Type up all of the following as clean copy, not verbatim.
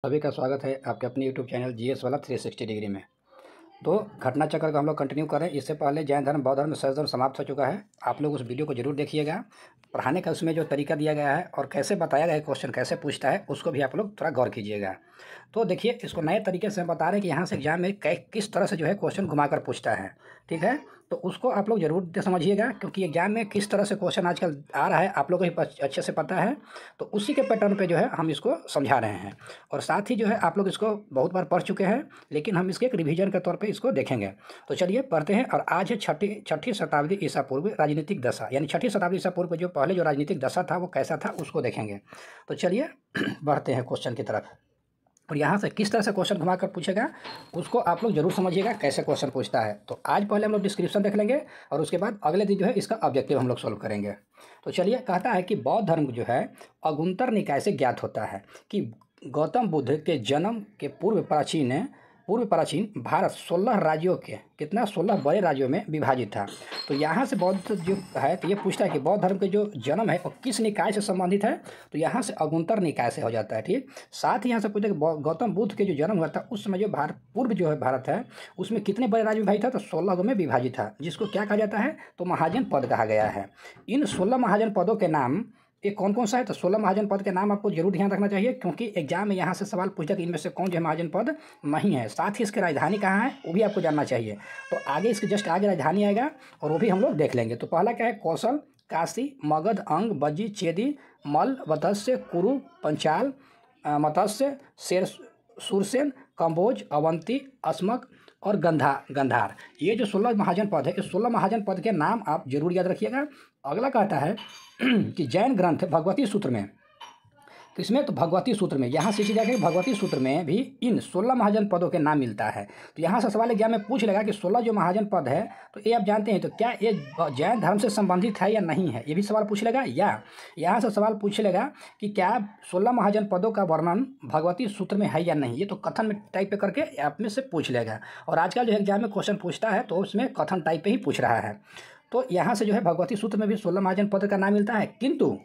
सभी का स्वागत है आपके अपने यूट्यूब चैनल जीएस वाला 360 डिग्री में। तो घटना चक्र को हम लोग कंटिन्यू करें। इससे पहले जैन धर्म, बौद्ध धर्म, शैव धर्म समाप्त हो चुका है। आप लोग उस वीडियो को जरूर देखिएगा। पढ़ाने का उसमें जो तरीका दिया गया है और कैसे बताया गया है, क्वेश्चन कैसे पूछता है, उसको भी आप लोग थोड़ा गौर कीजिएगा। तो देखिए, इसको नए तरीके से हम बता रहे हैं कि यहाँ से एग्जाम में किस तरह से जो है क्वेश्चन घुमा कर पूछता है। ठीक है, तो उसको आप लोग जरूर समझिएगा, क्योंकि एग्जाम में किस तरह से क्वेश्चन आजकल आ रहा है आप लोगों को ही अच्छे से पता है। तो उसी के पैटर्न पे जो है हम इसको समझा रहे हैं, और साथ ही जो है आप लोग इसको बहुत बार पढ़ चुके हैं, लेकिन हम इसके एक रिवीजन के तौर पे इसको देखेंगे। तो चलिए पढ़ते हैं। और आज है छठी शताब्दी ईसा पूर्व राजनीतिक दशा, यानी छठी शताब्दी ईसा पूर्व जो पहले जो राजनीतिक दशा था वो कैसा था उसको देखेंगे। तो चलिए बढ़ते हैं क्वेश्चन की तरफ। और यहाँ से किस तरह से क्वेश्चन घुमा कर पूछेगा उसको आप लोग जरूर समझिएगा कैसे क्वेश्चन पूछता है। तो आज पहले हम लोग डिस्क्रिप्शन देख लेंगे, और उसके बाद अगले दिन जो है इसका ऑब्जेक्टिव हम लोग सोल्व करेंगे। तो चलिए, कहता है कि बौद्ध धर्म जो है अगुंतर निकाय से ज्ञात होता है कि गौतम बुद्ध के जन्म के पूर्व प्राचीन भारत 16 राज्यों के 16 बड़े राज्यों में विभाजित था। तो यहाँ से बौद्ध जो है, तो ये पूछता है कि बौद्ध धर्म के जो जन्म है वो किस निकाय से संबंधित है। तो यहाँ से अगुंतर निकाय से हो जाता है। ठीक, साथ ही यहाँ से पूछता है कि गौतम बुद्ध के जो जन्म हुआ था उस समय जो पूर्व जो है भारत है उसमें कितने बड़े राज्य विभाजित था। तो 16 में विभाजित था, जिसको क्या कहा जाता है, तो महाजन पद कहा गया है। इन 16 महाजन पदों के नाम ये कौन कौन सा है। तो 16 महाजन पद के नाम आपको जरूर ध्यान रखना चाहिए, क्योंकि एग्जाम में यहाँ से सवाल पूछा कि इनमें से कौन जो है महाजन पद नहीं है। साथ ही इसकी राजधानी कहाँ है वो भी आपको जानना चाहिए। तो आगे इसके जस्ट आगे राजधानी आएगा, और वो भी हम लोग देख लेंगे। तो पहला क्या है, कौशल, काशी, मगध, अंग, बज्जी, चेदी, मल, वत्स्य, कुरु, पंचाल, मत्स्य, सुरसेन, कंबोज, अवंती, अस्मक और गंधार। ये जो 16 महाजन पद है, इस 16 महाजन पद के नाम आप जरूर याद रखिएगा। अगला कहता है कि जैन ग्रंथ भगवती सूत्र में, किसमें, तो भगवती सूत्र में, यहाँ से सीखा कि भगवती सूत्र में भी इन 16 महाजन पदों के नाम मिलता है। तो यहाँ से सवाल एग्जाम में पूछ लेगा कि 16 जो महाजन पद है तो ये आप जानते हैं, तो क्या ये जैन धर्म से संबंधित है या नहीं है, ये भी सवाल पूछ लेगा। या यहाँ से सवाल पूछ लेगा कि क्या 16 महाजन पदों का वर्णन भगवती सूत्र में है या नहीं। ये तो कथन में टाइप पे करके आप में से पूछ लेगा, और आजकल जो एग्जाम में क्वेश्चन पूछता है तो उसमें कथन टाइप पे ही पूछ रहा है। तो यहाँ से जो है भगवती सूत्र में भी 16 महाजन पद का नाम मिलता है, किंतु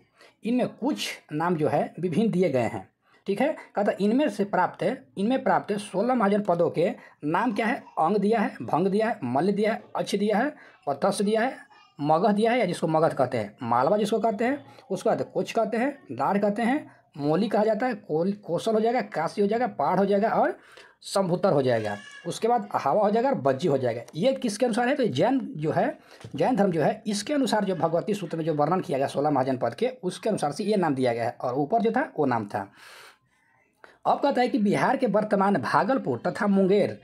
इनमें कुछ नाम जो है विभिन्न दिए गए हैं। ठीक है, कहता इनमें प्राप्त 16 महाजन पदों के नाम क्या है। अंग दिया है, भंग दिया है, मल्ल दिया है, अच्छ दिया है, वत्स्य दिया है, मगध दिया है, या जिसको मगध कहते हैं, मालवा जिसको कहते हैं, उसको कहते हैं कोच कहते हैं, दाढ़ कहते हैं, मोली कहा जाता है, कौशल हो जाएगा, काशी हो जाएगा, पाढ़ हो जाएगा, और संभुतर हो जाएगा। उसके बाद हवा हो जाएगा और बज्जी हो जाएगा। ये किसके अनुसार है, तो जैन धर्म जो है इसके अनुसार जो भगवती सूत्र में जो वर्णन किया गया 16 महाजन पद के, उसके अनुसार से ये नाम दिया गया है, और ऊपर जो था वो नाम था। अब कहता है कि बिहार के वर्तमान भागलपुर तथा मुंगेर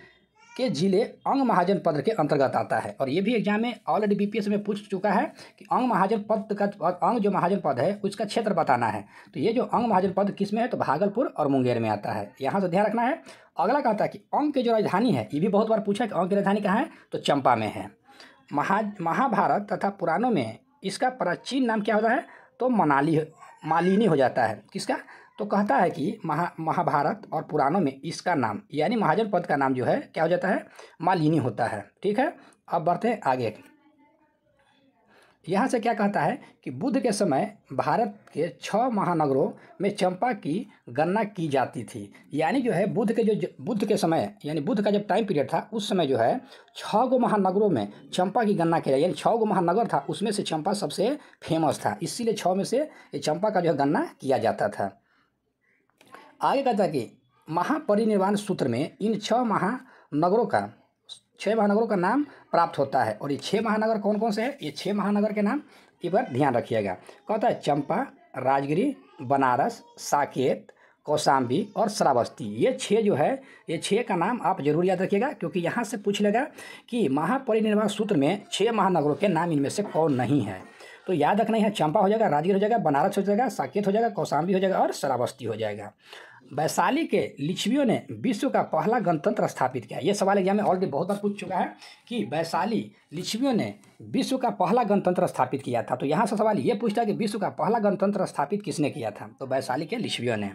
के जिले अंग महाजन पद के अंतर्गत आता है। और ये भी एग्जाम में ऑलरेडी बीपीएस में पूछ चुका है कि अंग महाजन पद का, अंग जो महाजन पद है उसका क्षेत्र बताना है। तो ये जो अंग महाजन पद किस में है, तो भागलपुर और मुंगेर में आता है, यहाँ से ध्यान रखना है। अगला कहता है कि अंग की जो राजधानी है, ये भी बहुत बार पूछा कि अंग की राजधानी कहाँ है, तो चंपा में है। महाभारत तथा पुराणों में इसका प्राचीन नाम क्या होता है, तो मालिनी हो जाता है। किसका, तो कहता है कि महाभारत और पुराणों में इसका नाम, यानी महाजन पद का नाम जो है क्या हो जाता है, मालिनी होता है। ठीक है, अब बढ़ते हैं आगे। यहाँ से क्या कहता है कि बुद्ध के समय भारत के 6 महानगरों में चंपा की गणना की जाती थी। यानी जो है बुद्ध के समय, यानी बुद्ध का जब टाइम पीरियड था उस समय जो है 6 महानगरों में चंपा की गणना की, यानी 6 महानगर था, उसमें से चंपा सबसे फेमस था, इसीलिए 6 में से ये चंपा का जो है गणना किया जाता था। आगे कहता है कि महापरिनिर्वाण सूत्र में इन 6 महानगरों का नाम प्राप्त होता है। और ये 6 महानगर कौन कौन से हैं, ये 6 महानगर के नाम एक बार ध्यान रखिएगा। कहता है चंपा, राजगिरी, बनारस, साकेत, कौशाम्बी और श्रावस्ती। ये 6 जो है, ये 6 का नाम आप जरूर याद रखिएगा, क्योंकि यहाँ से पूछ लेगा कि महापरिनिर्वाण सूत्र में 6 महानगरों के नाम इनमें से कौन नहीं है। तो याद रखना है, चंपा हो जाएगा, राजगिर हो जाएगा, बनारस हो जाएगा, साकेत हो जाएगा, कौशाम्बी हो जाएगा और श्रावस्ती हो जाएगा। वैशाली के लिच्छवियों ने विश्व का पहला गणतंत्र स्थापित किया। ये सवाल एग्जाम में ऑलरेडी बहुत बार पूछ चुका है कि वैशाली लिच्छवियों ने विश्व का पहला गणतंत्र स्थापित किया था। तो यहाँ से सवाल ये पूछता है कि विश्व का पहला गणतंत्र स्थापित किसने किया था, तो वैशाली के लिच्छवियों ने।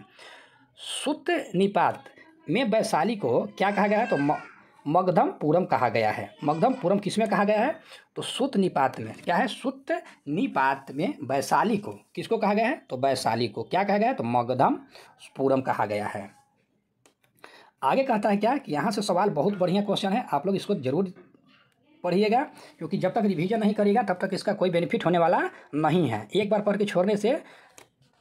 सुत्त निपात में वैशाली को क्या कहा गया है, तो मगधमपुरम कहा गया है। मगधमपुरम किसमें कहा गया है, तो सुत्त निपात में। क्या है, सुत्त निपात में वैशाली को किसको कहा गया है, तो वैशाली को क्या कहा गया है, तो मगधमपुरम कहा गया है। आगे कहता है क्या कि यहाँ से सवाल बहुत बढ़िया क्वेश्चन है, आप लोग इसको जरूर पढ़िएगा, क्योंकि जब तक रिवीजन नहीं करिएगा तब तक इसका कोई बेनिफिट होने वाला नहीं है। एक बार पढ़ के छोड़ने से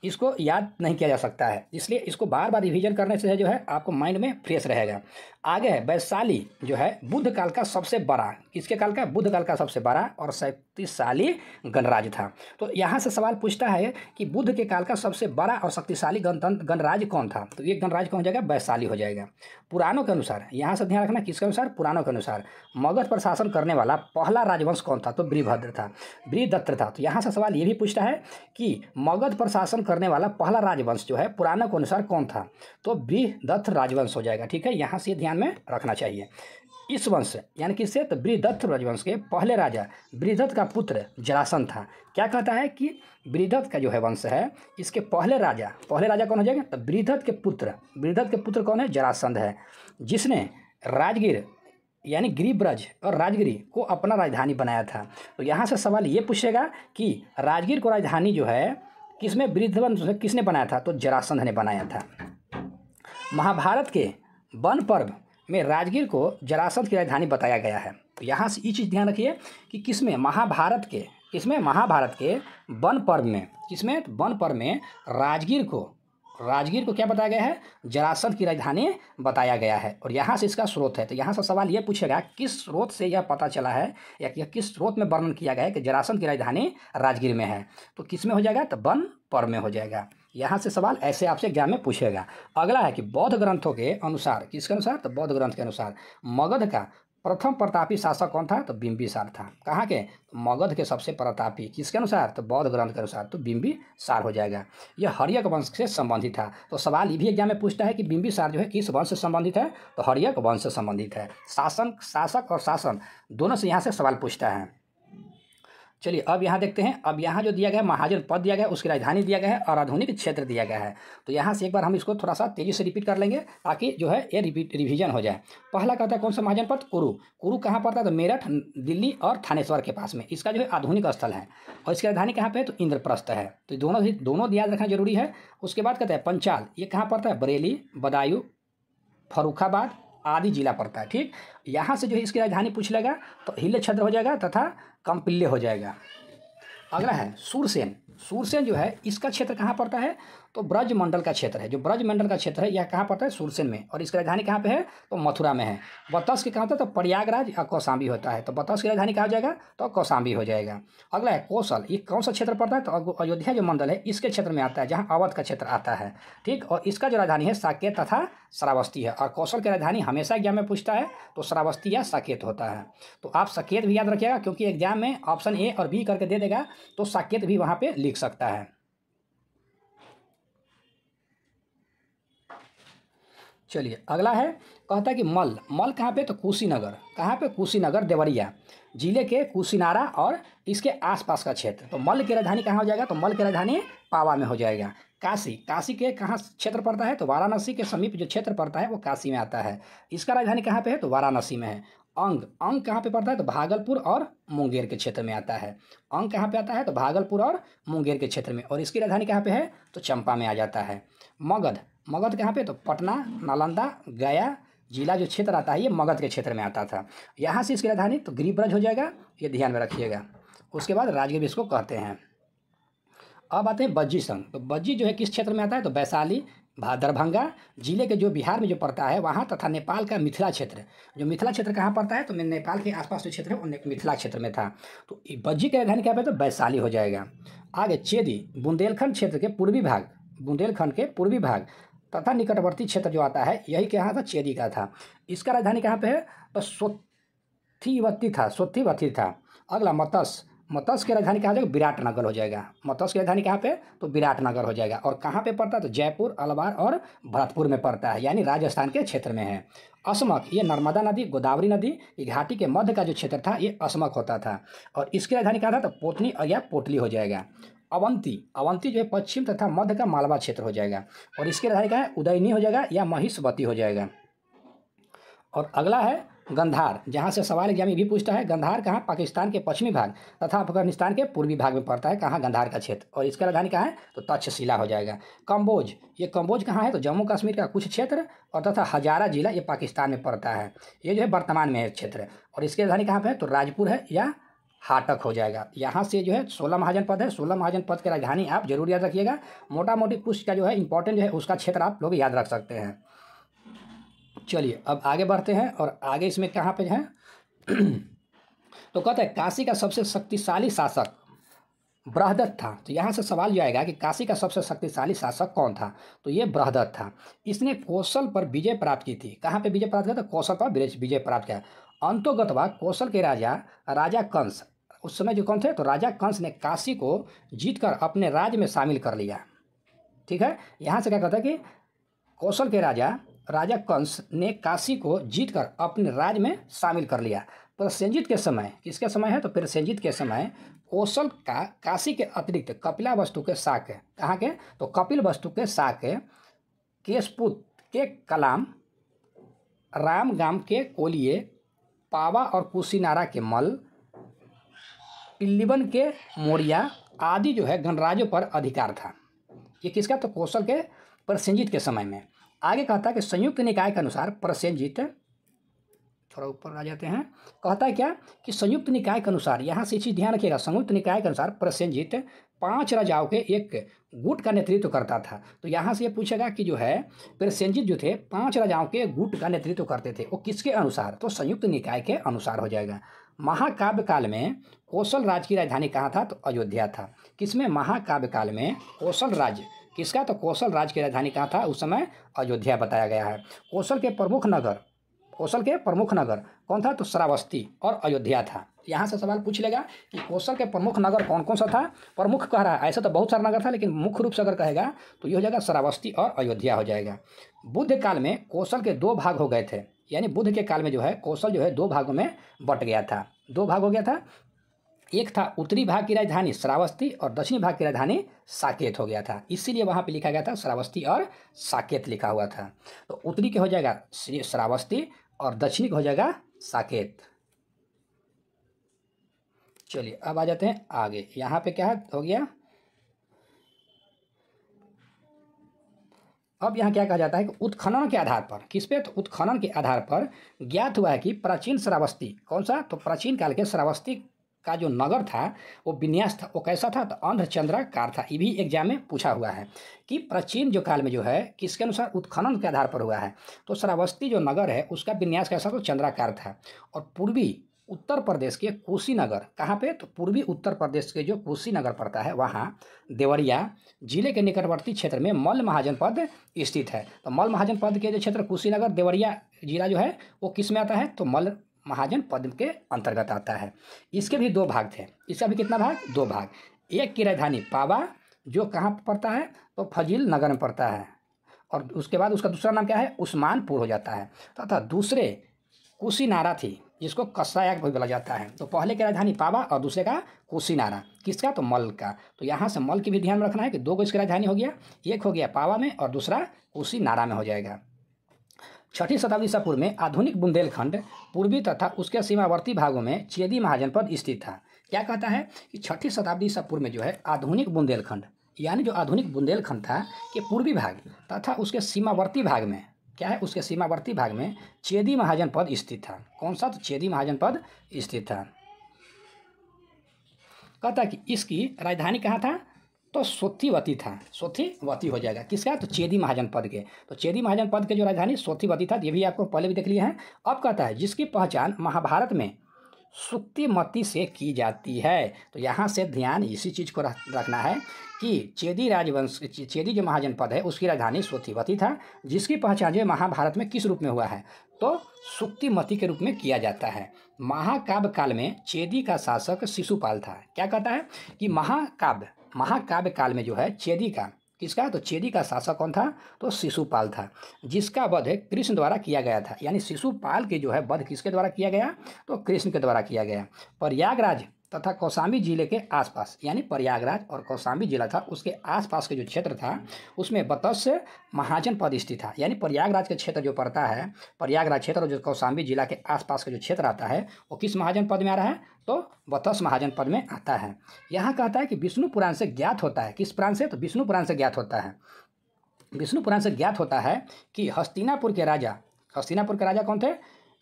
इसको याद नहीं किया जा सकता है, इसलिए इसको बार बार रिवीजन करने से जो है आपको माइंड में फ्रेश रहेगा। आगे है वैशाली जो है बुद्ध काल का सबसे बड़ा, किसके काल का? बुद्ध काल का सबसे बड़ा और शक्तिशाली गणराज्य था। तो यहाँ से सवाल पूछता है कि बुद्ध के काल का सबसे बड़ा और शक्तिशाली गणराज्य कौन था? तो ये गणराज्य कौन हो जाएगा? वैशाली हो जाएगा। पुराणों के अनुसार, यहाँ से ध्यान रखना किसके अनुसार? पुराणों के अनुसार मगध पर शासन करने वाला पहला राजवंश कौन था? तो बृहद्र था, बृहदत्त था। तो यहाँ से सवाल ये भी पूछता है कि मगध पर शासन करने वाला पहला राजवंश जो है पुराणों के अनुसार कौन था? तो बृहदत्त राजवंश हो जाएगा। ठीक है, यहाँ से ध्यान में रखना चाहिए। इस वंश यानी किससे? तो बृहदत्त राजवंश के पहले राजा बृहदत्त का पुत्र जरासंध था। क्या कहता है कि बृहदत्त का जो है वंश है, इसके पहले राजा कौन हो जाएगा? तो बृहदत्त के पुत्र कौन है? जरासंध है, जिसने राजगीर यानी गिरिब्रज और राजगिरी को अपना राजधानी बनाया था। तो यहाँ से सवाल ये पूछेगा कि राजगीर को राजधानी जो है किसमें? बृहदवंश किसने बनाया था? तो जरासंध ने बनाया था। महाभारत के वन पर्व में राजगीर को जरासंध की राजधानी बताया गया है। तो यहाँ से ये चीज़ ध्यान रखिए कि किसमें? महाभारत के वन पर्व में, किसमें? वन पर्व में राजगीर को क्या बताया गया है? जरासंध की राजधानी बताया गया है। और यहाँ से इसका स्रोत है। तो यहाँ से सवाल ये पूछेगा किस स्रोत से यह पता चला है या किस स्रोत में वर्णन किया गया है कि जरासंध की राजधानी राजगीर में है? तो किस में हो जाएगा? तो वन पर्व में हो जाएगा। यहाँ से सवाल ऐसे आपसे एग्जाम में पूछेगा। अगला है कि बौद्ध ग्रंथों के अनुसार, किसके अनुसार? तो बौद्ध ग्रंथ के अनुसार मगध का प्रथम प्रतापी शासक कौन था? तो बिंबिसार था। कहाँ के? तो मगध के सबसे प्रतापी, किसके अनुसार? तो बौद्ध ग्रंथ के अनुसार, तो बिंबिसार हो जाएगा। यह हर्यक वंश से संबंधित था। तो सवाल ये भी एग्जाम में पूछता है कि बिंबिसार जो है किस वंश से संबंधित है? तो हर्यक वंश से संबंधित है। शासक और शासन दोनों से यहाँ से सवाल पूछता है। चलिए अब यहाँ देखते हैं। अब यहाँ जो दिया गया है महाजन पद दिया गया है, उसकी राजधानी दिया गया है और आधुनिक क्षेत्र दिया गया है। तो यहाँ से एक बार हम इसको थोड़ा सा तेजी से रिपीट कर लेंगे ताकि जो है ये रिवीजन हो जाए। पहला कहता है कौन सा महाजन पद? कुरु कहाँ पड़ता है? तो मेरठ, दिल्ली और थानेश्वर के पास में इसका जो है आधुनिक स्थल है। और इसकी राजधानी कहाँ पे है? तो इंद्रप्रस्थ है। तो दोनों याद रखना जरूरी है। उसके बाद कहते हैं पंचाल, ये कहाँ पड़ता है? बरेली, बदायूं, फर्रुखाबाद आदि जिला पड़ता है। ठीक, यहाँ से जो है इसकी राजधानी पूछ लेगा तो हिल्ले छद्र हो जाएगा तथा कंपिल्य हो जाएगा। अगला है सूरसेन जो है इसका क्षेत्र कहाँ पड़ता है? तो ब्रजमंडल का क्षेत्र है। जो ब्रजमंडल का क्षेत्र है यह कहाँ पड़ता है? सूरसेन में। और इसकी राजधानी कहाँ पे है? तो मथुरा में है। बतस के कहाँ होता है? तो प्रयागराज या कौशाम्बी होता है। तो बतस की राजधानी कहाँ हो जाएगा? तो कौशाम्बी हो जाएगा। अगला है कौशल, ये कौन सा क्षेत्र पड़ता है? तो अयोध्या जो मंडल है इसके क्षेत्र में आता है, जहाँ अवध का क्षेत्र आता है। ठीक, और इसका जो राजधानी है साकेत तथा श्रावस्ती है। और कौशल की राजधानी हमेशा एग्जाम में पूछता है तो श्रावस्ती या साकेत होता है। तो आप साकेत भी याद रखिएगा, क्योंकि एग्जाम में ऑप्शन ए और बी करके दे देगा तो साकेत भी वहाँ पे लिख सकता है। चलिए अगला है, कहता है कि मल कहाँ पे? तो कुशीनगर। कहाँ पे? कुशीनगर देवरिया जिले के कुशीनारा और इसके आसपास का क्षेत्र। तो मल की राजधानी कहाँ हो जाएगा? तो मल की राजधानी पावा में हो जाएगा। काशी के कहाँ क्षेत्र पड़ता है? तो वाराणसी के समीप जो क्षेत्र पड़ता है वो काशी में आता है। इसका राजधानी कहाँ पे है? तो वाराणसी में है। अंग कहाँ पे पड़ता है? तो भागलपुर और मुंगेर के क्षेत्र में आता है। अंग कहाँ पे आता है? तो भागलपुर और मुंगेर के क्षेत्र में। और इसकी राजधानी कहाँ पे है? तो चंपा में आ जाता है। मगध कहाँ पे? तो पटना, नालंदा, गया जिला जो क्षेत्र आता है ये मगध के क्षेत्र में आता था। यहाँ से इसकी राजधानी तो गिरिब्रज हो जाएगा, ये ध्यान में रखिएगा। उसके बाद राजगीर इसको कहते हैं। अब आते हैं बज्जी संघ। तो बज्जी जो है किस क्षेत्र में आता है? तो वैशाली, दरभंगा जिले के जो बिहार में जो पड़ता है वहाँ, तथा नेपाल का मिथिला क्षेत्र। जो मिथिला क्षेत्र कहाँ पड़ता है? तो नेपाल के आसपास जो क्षेत्र है वो मिथिला क्षेत्र में था। तो बज्जी की राजधानी क्या पे? तो वैशाली हो जाएगा। आगे चेदी, बुंदेलखंड के पूर्वी भाग तथा निकटवर्ती क्षेत्र जो आता है यही क्या था? चेदी का था। इसका राजधानी कहाँ पे है? तो सोत्थिवती था। अगला मत्स्य की राजधानी कहाँ हो जाएगा? विराटनगर हो जाएगा। मत्स्य की राजधानी कहाँ पे? तो विराटनगर हो जाएगा। और कहाँ पे पड़ता है? तो जयपुर, अलवार और भरतपुर में पड़ता है, यानी राजस्थान के क्षेत्र में है। असमक, ये नर्मदा नदी, गोदावरी नदी की घाटी के मध्य का जो क्षेत्र था ये असमक होता था। और इसकी राजधानी कहाँ था? तो पोतनी या पोटली हो जाएगा। अवंती जो है पश्चिम तथा मध्य का मालवा क्षेत्र हो जाएगा। और इसकी राजधानी कहाँ है? उदयनी हो जाएगा या महिषवती हो जाएगा। और अगला है गंधार, जहाँ से सवाल एग्जाम ये भी पूछता है, गंधार कहाँ? पाकिस्तान के पश्चिमी भाग तथा अफगानिस्तान के पूर्वी भाग में पड़ता है। कहाँ? गंधार का क्षेत्र। और इसका राजधानी कहाँ है? तो तक्षशिला हो जाएगा। कंबोज, ये कंबोज कहाँ है? तो जम्मू कश्मीर का कुछ क्षेत्र और तथा हजारा जिला ये पाकिस्तान में पड़ता है। ये जो है वर्तमान में है क्षेत्र। और इसकी राजधानी कहाँ पर है? तो राजपुर है या हाटक हो जाएगा। यहाँ से जो है 16 महाजनपद है। 16 महाजनपद की राजधानी आप जरूर याद रखिएगा। मोटा मोटी कुछ का जो है इंपॉर्टेंट जो है उसका क्षेत्र आप लोग याद रख सकते हैं। चलिए अब आगे बढ़ते हैं और आगे इसमें कहाँ पे है तो कहते हैं काशी का सबसे शक्तिशाली शासक बृहदत्त था। तो यहाँ से सवाल जो आएगा कि काशी का सबसे शक्तिशाली शासक कौन था? तो ये बृहदत्त था। इसने कौशल पर विजय प्राप्त की थी। कहाँ पे विजय प्राप्त किया? तो कौशल पर विजय प्राप्त किया। अंतोगतवा कौशल के राजा कंस, उस समय जो कौन थे? तो राजा कंस ने काशी को जीतकर अपने राज्य में शामिल कर लिया। ठीक है, यहाँ से क्या कहता है कि कौशल के राजा कंस ने काशी को जीतकर अपने राज्य में शामिल कर लिया। प्रसेनजीत के समय, किसके समय है? तो प्रसेनजीत के समय कौशल का काशी के अतिरिक्त कपिलावस्तु के शाक्य, कहाँ के? तो कपिलवस्तु के शाक्य, केशपुत के कलाम, रामगाम के कोलिये, पावा और कुशीनारा के मल, पिल्लिबन के मोरिया आदि जो है गणराज्यों पर अधिकार था। ये किसका? तो कौशल के प्रसेनजीत के समय में। आगे कहता है कि संयुक्त निकाय के अनुसार प्रसेनजीत, थोड़ा ऊपर आ जाते हैं, कहता है क्या कि संयुक्त निकाय के अनुसार, यहाँ से चीज़ ध्यान रखिएगा, संयुक्त निकाय के अनुसार प्रसेनजीत 5 राजाओं के एक गुट का नेतृत्व करता था। तो यहाँ से ये पूछेगा कि जो है प्रसेनजीत जो थे 5 राजाओं के गुट का नेतृत्व करते थे, वो किसके अनुसार? तो संयुक्त निकाय के अनुसार हो जाएगा। महाकाव्य काल में कौशल राज्य की राजधानी कहाँ था? तो अयोध्या था। किसमें? महाकाव्य काल में कौशल राज्य किसका? तो कौशल राज्य की राजधानी कहाँ था? उस समय अयोध्या बताया गया है। कौशल के प्रमुख नगर कौन था? तो श्रावस्ती और अयोध्या था। यहाँ से सवाल पूछ लेगा कि कौशल के प्रमुख नगर कौन कौन सा था? प्रमुख कह रहा है, ऐसा तो बहुत सारा नगर था, लेकिन मुख्य रूप से अगर कहेगा तो ये हो जाएगा श्रावस्ती और अयोध्या हो जाएगा। बुद्ध काल में कौशल के 2 भाग हो गए थे, यानी बुद्ध के काल में जो है कौशल जो है 2 भागों में बट गया था। 2 भाग हो गया था। एक था उत्तरी भाग की राजधानी श्रावस्ती और दक्षिणी भाग की राजधानी साकेत हो गया था। इसीलिए वहाँ पे लिखा गया था श्रावस्ती और साकेत लिखा हुआ था। तो उत्तरी के हो जाएगा श्रावस्ती और दक्षिणी का हो जाएगा साकेत। चलिए अब आ जाते हैं आगे। यहाँ पे क्या हो गया? अब यहाँ क्या कहा जाता है कि उत्खनन के आधार पर, किस पे? तो उत्खनन के आधार पर ज्ञात हुआ है कि प्राचीन श्रावस्ती कौन सा? तो प्राचीन काल के श्रावस्ती का जो नगर था वो विन्यास था, वो कैसा था? तो अर्धचंद्राकार था। ये भी एग्जाम में पूछा हुआ है कि प्राचीन जो काल में जो है किसके अनुसार? उत्खनन के आधार पर हुआ है। तो श्रावस्ती जो नगर है उसका विन्यास कैसा? तो चंद्राकार था। और पूर्वी उत्तर प्रदेश के कुशीनगर, कहाँ पे? तो पूर्वी उत्तर प्रदेश के जो कुशीनगर पड़ता है वहाँ देवरिया जिले के निकटवर्ती क्षेत्र में मल्ल महाजनपद स्थित है। तो मल्ल महाजनपद के जो क्षेत्र कुशीनगर देवरिया जिला जो है वो किस में आता है? तो मल्ल महाजनपद के अंतर्गत आता है। इसके भी 2 भाग थे। इसका भी कितना भाग? 2 भाग। एक की राजधानी पावा जो कहाँ पड़ता है? तो फजील नगर में पड़ता है। और उसके बाद उसका दूसरा नाम क्या है? उस्मानपुर हो जाता है। तथा दूसरे कुशीनारा थी जिसको कसाया भी बोला जाता है। तो पहले की राजधानी पावा और दूसरे का कुशीनारा। किसका? तो मल्ल का। तो यहाँ से मल्ल की भी ध्यान रखना है कि 2 इसकी राजधानी हो गया। एक हो गया पावा में और दूसरा कुशीनारा में हो जाएगा। 6ठी शताब्दी ईसा पूर्व में आधुनिक बुंदेलखंड पूर्वी तथा उसके सीमावर्ती भागों में चेदी महाजनपद स्थित था। क्या कहता है कि 6ठी शताब्दी ईसा पूर्व में जो है आधुनिक बुंदेलखंड, यानी जो आधुनिक बुंदेलखंड था के पूर्वी भाग तथा उसके सीमावर्ती भाग में क्या है? उसके सीमावर्ती भाग में चेदी महाजनपद स्थित था। कौन सा? तो चेदी महाजनपद स्थित था। कहता है कि इसकी राजधानी कहाँ था? तो सोथीवती था। सोथीवती हो जाएगा। किसका? तो चेदी महाजनपद के। तो चेदी महाजनपद के जो राजधानी सोथीवती था, ये भी आपको पहले भी देख लिए हैं। अब कहता है जिसकी पहचान महाभारत में सुक्तिमती से की जाती है। तो यहाँ से ध्यान इसी चीज़ को रखना है कि चेदी राजवंश, चेदी जो महाजनपद है उसकी राजधानी सोथीवती था, जिसकी पहचान जो महाभारत में किस रूप में हुआ है? तो सुक्तिमती के रूप में किया जाता है। महाकाव्य काल में चेदी का शासक शिशुपाल था। क्या कहता है कि महाकाव्य काल में जो है चेदी का, किसका? तो चेदी का शासक कौन था? तो शिशुपाल था, जिसका वध कृष्ण द्वारा किया गया था। यानी शिशुपाल के जो है वध किसके द्वारा किया गया? तो कृष्ण के द्वारा किया गया। प्रयागराज तथा कौशाम्बी जिले के आसपास, यानी प्रयागराज और कौशाम्बी जिला था उसके आसपास के जो क्षेत्र था उसमें मत्स्य महाजन पद स्थित था। यानी प्रयागराज के क्षेत्र जो पड़ता है, प्रयागराज क्षेत्र और जो कौशाम्बी जिला के आसपास का जो क्षेत्र आता है वो किस महाजन पद में आ रहा है? तो मत्स्य महाजन पद में आता है। यहाँ कहता है कि विष्णु पुराण से ज्ञात होता है। किस पुराण से? तो विष्णु पुराण से ज्ञात होता है। विष्णु पुराण से ज्ञात होता है कि हस्तिनापुर के राजा कौन थे?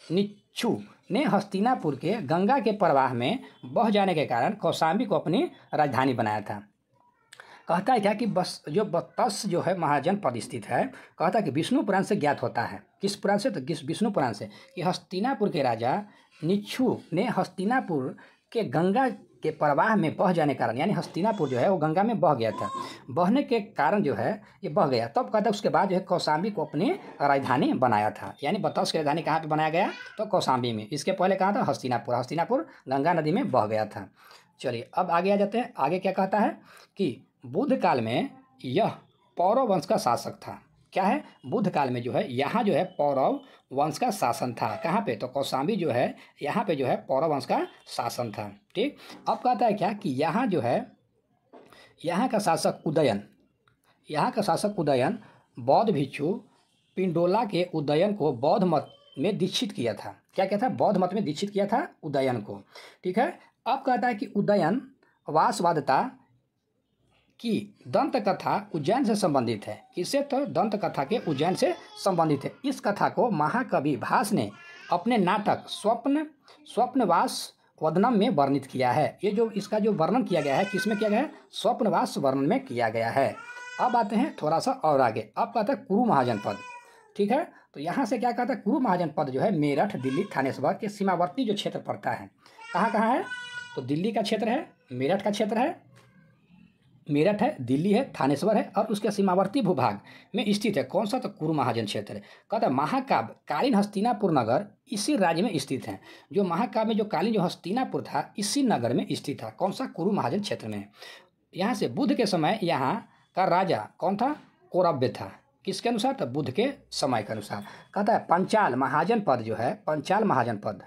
निच्छु ने हस्तिनापुर के गंगा के प्रवाह में बह जाने के कारण कौशाम्बी को अपनी राजधानी बनाया था। कहता है क्या कि बस जो बत्तस जो है महाजन पद स्थित है, कहता है कि विष्णु पुराण से ज्ञात होता है। किस पुराण से? तो विष्णु पुराण से, कि हस्तिनापुर के राजा निच्छु ने हस्तिनापुर के गंगा के प्रवाह में बह जाने के कारण, यानी हस्तिनापुर जो है वो गंगा में बह गया था, बहने के कारण जो है ये बह गया, तब कहता है उसके बाद जो है कौशाम्बी को अपनी राजधानी बनाया था। यानी बत्तस की राजधानी कहाँ पे बनाया गया? तो कौशाम्बी में। इसके पहले कहाँ था? हस्तिनापुर गंगा नदी में बह गया था। चलिए अब आगे आ जाते हैं। आगे क्या कहता है कि बुद्ध काल में यह पौरव वंश का शासक था। क्या है? बुद्ध काल में जो है यहाँ जो है पौरव वंश का शासन था। कहाँ पे? तो कौशाम्बी जो है यहाँ पे जो है पौरव वंश का शासन था। ठीक। अब कहता है क्या कि यहाँ जो है यहाँ का शासक उदयन बौद्ध भिक्षु पिंडोला के उदयन को बौद्ध मत में दीक्षित किया था। क्या था? बौद्ध मत में दीक्षित किया था उदयन को। ठीक है। अब कहता है कि उदयन वासवादता की दंत कथा उज्जैन से संबंधित है। किससे? तो दंत कथा के उज्जैन से संबंधित है। इस कथा को महाकवि भास ने अपने नाटक स्वप्नवास वदनम में वर्णित किया है। ये जो इसका जो वर्णन किया गया है किसमें किया गया है? स्वप्नवास वर्णन में किया गया है। अब आते हैं थोड़ा सा और आगे। अब कहते हैं कुरु महाजन पद। ठीक है। तो यहाँ से क्या कहता है? कुरु महाजन पद जो है मेरठ, दिल्ली, थानेश्वर के सीमावर्ती जो क्षेत्र पड़ता है। कहाँ है? तो दिल्ली का क्षेत्र है, मेरठ का क्षेत्र है, मेरठ है, दिल्ली है, थानेश्वर है और उसके सीमावर्ती भूभाग में स्थित है। कौन सा? तो कुरु महाजन क्षेत्र है। कहता है महाकाव्य कालीन हस्तिनापुर नगर इसी राज्य में स्थित है। जो महाकाव्य में जो कालीन जो हस्तिनापुर था इसी नगर में स्थित था। कौन सा? कुरु महाजन क्षेत्र में। यहाँ से बुद्ध के समय यहाँ का राजा कौन था? कौरव्य था। किसके अनुसार? तो बुद्ध के समय के अनुसार। कहता है पंचाल महाजन पद जो है, पंचाल महाजन पद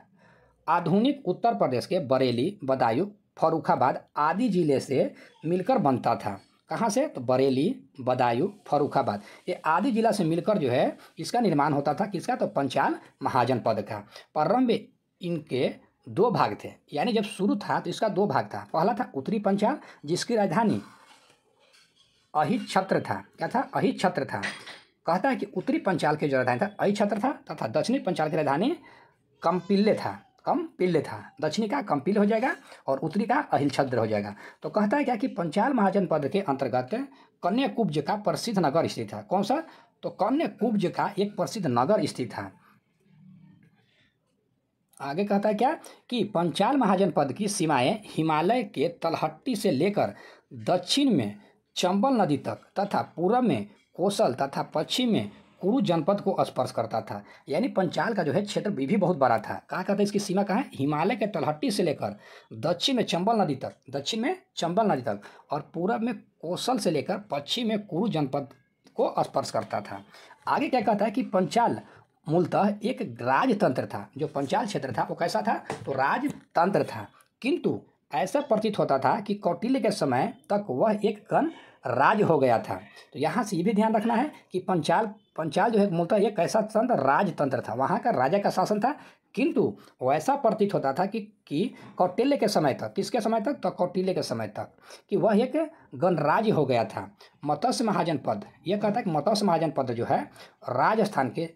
आधुनिक उत्तर प्रदेश के बरेली, बदायूं, फर्रुखाबाद आदि जिले से मिलकर बनता था। कहाँ से? तो बरेली, बदायूं, फर्रुखाबाद ये आदि जिला से मिलकर जो है इसका निर्माण होता था। किसका? तो पंचाल महाजन पद का। प्रारंभ में इनके दो भाग थे। यानी जब शुरू था तो इसका दो भाग था। पहला था उत्तरी पंचाल जिसकी राजधानी अहिच्छत्र था। क्या था? अहिच्छत्र था। कहता है कि उत्तरी पंचाल की जो राजधानी था अहिच्छत्र था तथा दक्षिणी पंचाल की राजधानी कम्पिल्ले था। दक्षिणी का कम्पिल हो जाएगा और उत्तरी का अहिच्छत्र हो जाएगा। तो कहता है क्या कि पंचाल महाजन पद के अंतर्गत कन्याकुब्ज का प्रसिद्ध नगर स्थित था। कौन सा? तो कन्याकुब्ज का एक प्रसिद्ध नगर स्थित था। आगे कहता है क्या कि पंचाल महाजन पद की सीमाएं हिमालय के तलहट्टी से लेकर दक्षिण में चंबल नदी तक तथा पूर्व में कोसल तथा पश्चिम में कुरु जनपद को स्पर्श करता था। यानी पंचाल का जो है क्षेत्र भी बहुत बड़ा था। कहाँ कहता है इसकी सीमा कहाँ है? हिमालय के तलहट्टी से लेकर दक्षिण में चंबल नदी तक और पूर्व में कोसल से लेकर पश्चिम में कुरु जनपद को स्पर्श करता था। आगे क्या कहता है कि पंचाल मूलतः एक राजतंत्र था। जो पंचाल क्षेत्र था वो कैसा था? तो राजतंत्र था। किंतु ऐसा प्रतीत होता था कि कौटिल्य के समय तक वह एक गणराज्य हो गया था। तो यहाँ से ये भी ध्यान रखना है कि पंचाल जो है मूलतः एक कैसा तंत्र? राजतंत्र था। वहाँ का राजा का शासन था। किंतु वैसा प्रतीत होता था कि कौटिल्य के समय तक, किसके समय तक? तो कौटिल्य के समय तक कि वह एक गणराज्य हो गया था। मत्स्य महाजन पद, यह कहता है कि मत्स्य महाजन पद जो है राजस्थान के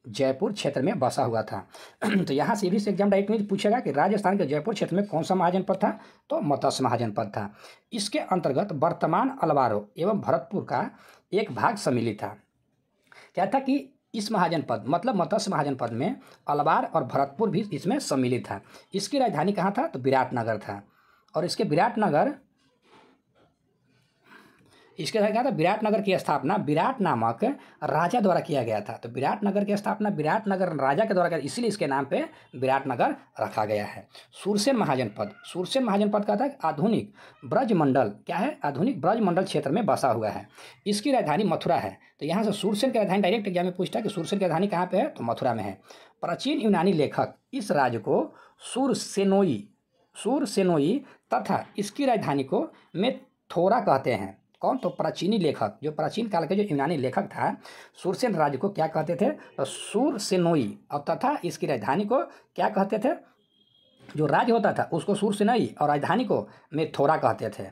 जयपुर क्षेत्र में बसा हुआ था। तो यहाँ से भी एग्जाम डायरेक्ट में पूछेगा कि राजस्थान के जयपुर क्षेत्र में कौन सा महाजन पद था? तो मत्स्य महाजन पद था। इसके अंतर्गत वर्तमान अलवार एवं भरतपुर का एक भाग सम्मिलित था। क्या था कि इस महाजन पद मतलब मत्स्य महाजन पद में अलवार और भरतपुर भी इसमें सम्मिलित था। इसकी राजधानी कहाँ था? तो विराटनगर था। और इसके विराटनगर विराटनगर की स्थापना विराट नामक राजा द्वारा किया गया था। तो विराटनगर की स्थापना विराटनगर राजा के द्वारा किया, इसीलिए इसके नाम पे विराटनगर रखा गया है। सूरसेन महाजन पद का था आधुनिक ब्रजमंडल, क्या है? आधुनिक ब्रजमंडल क्षेत्र में बसा हुआ है। इसकी राजधानी मथुरा है। तो यहाँ से सूरसेन की राजधानी डायरेक्ट एग्जाम में पूछता है कि सूरसेन की राजधानी कहाँ पे है? तो मथुरा में है। प्राचीन यूनानी लेखक इस राज्य को सूरसेनोई सुरसेनोई तथा इसकी राजधानी को मेथोरा कहते हैं। कौन? तो प्राचीनी लेखक, जो प्राचीन काल के जो यूनानी लेखक था, सुरसेन राज्य को क्या कहते थे? तो सुरसेनोई, और तथा इसकी राजधानी को क्या कहते थे? जो राज्य होता था उसको सुरसेनोई और राजधानी को मेथोरा कहते थे।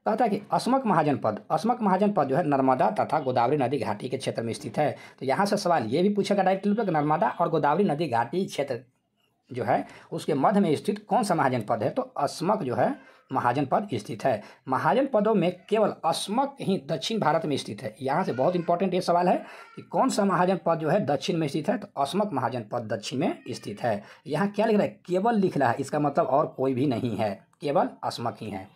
कहता है कि अस्मक महाजनपद जो है नर्मदा तथा गोदावरी नदी घाटी के क्षेत्र में स्थित है। तो यहाँ से सवाल ये भी पूछेगा डायरेक्टली कि नर्मदा और गोदावरी नदी घाटी क्षेत्र जो है उसके मध्य में स्थित कौन सा महाजनपद है? तो अस्मक जो है महाजनपद स्थित है। महाजनपदों में केवल अस्मक ही दक्षिण भारत में स्थित है। यहाँ से बहुत इंपॉर्टेंट ये सवाल है कि कौन सा महाजनपद जो है दक्षिण में स्थित है? तो अस्मक महाजनपद दक्षिण में स्थित है। यहाँ क्या लिख रहा है? केवल लिख रहा है, इसका मतलब और कोई भी नहीं है, केवल अस्मक ही है।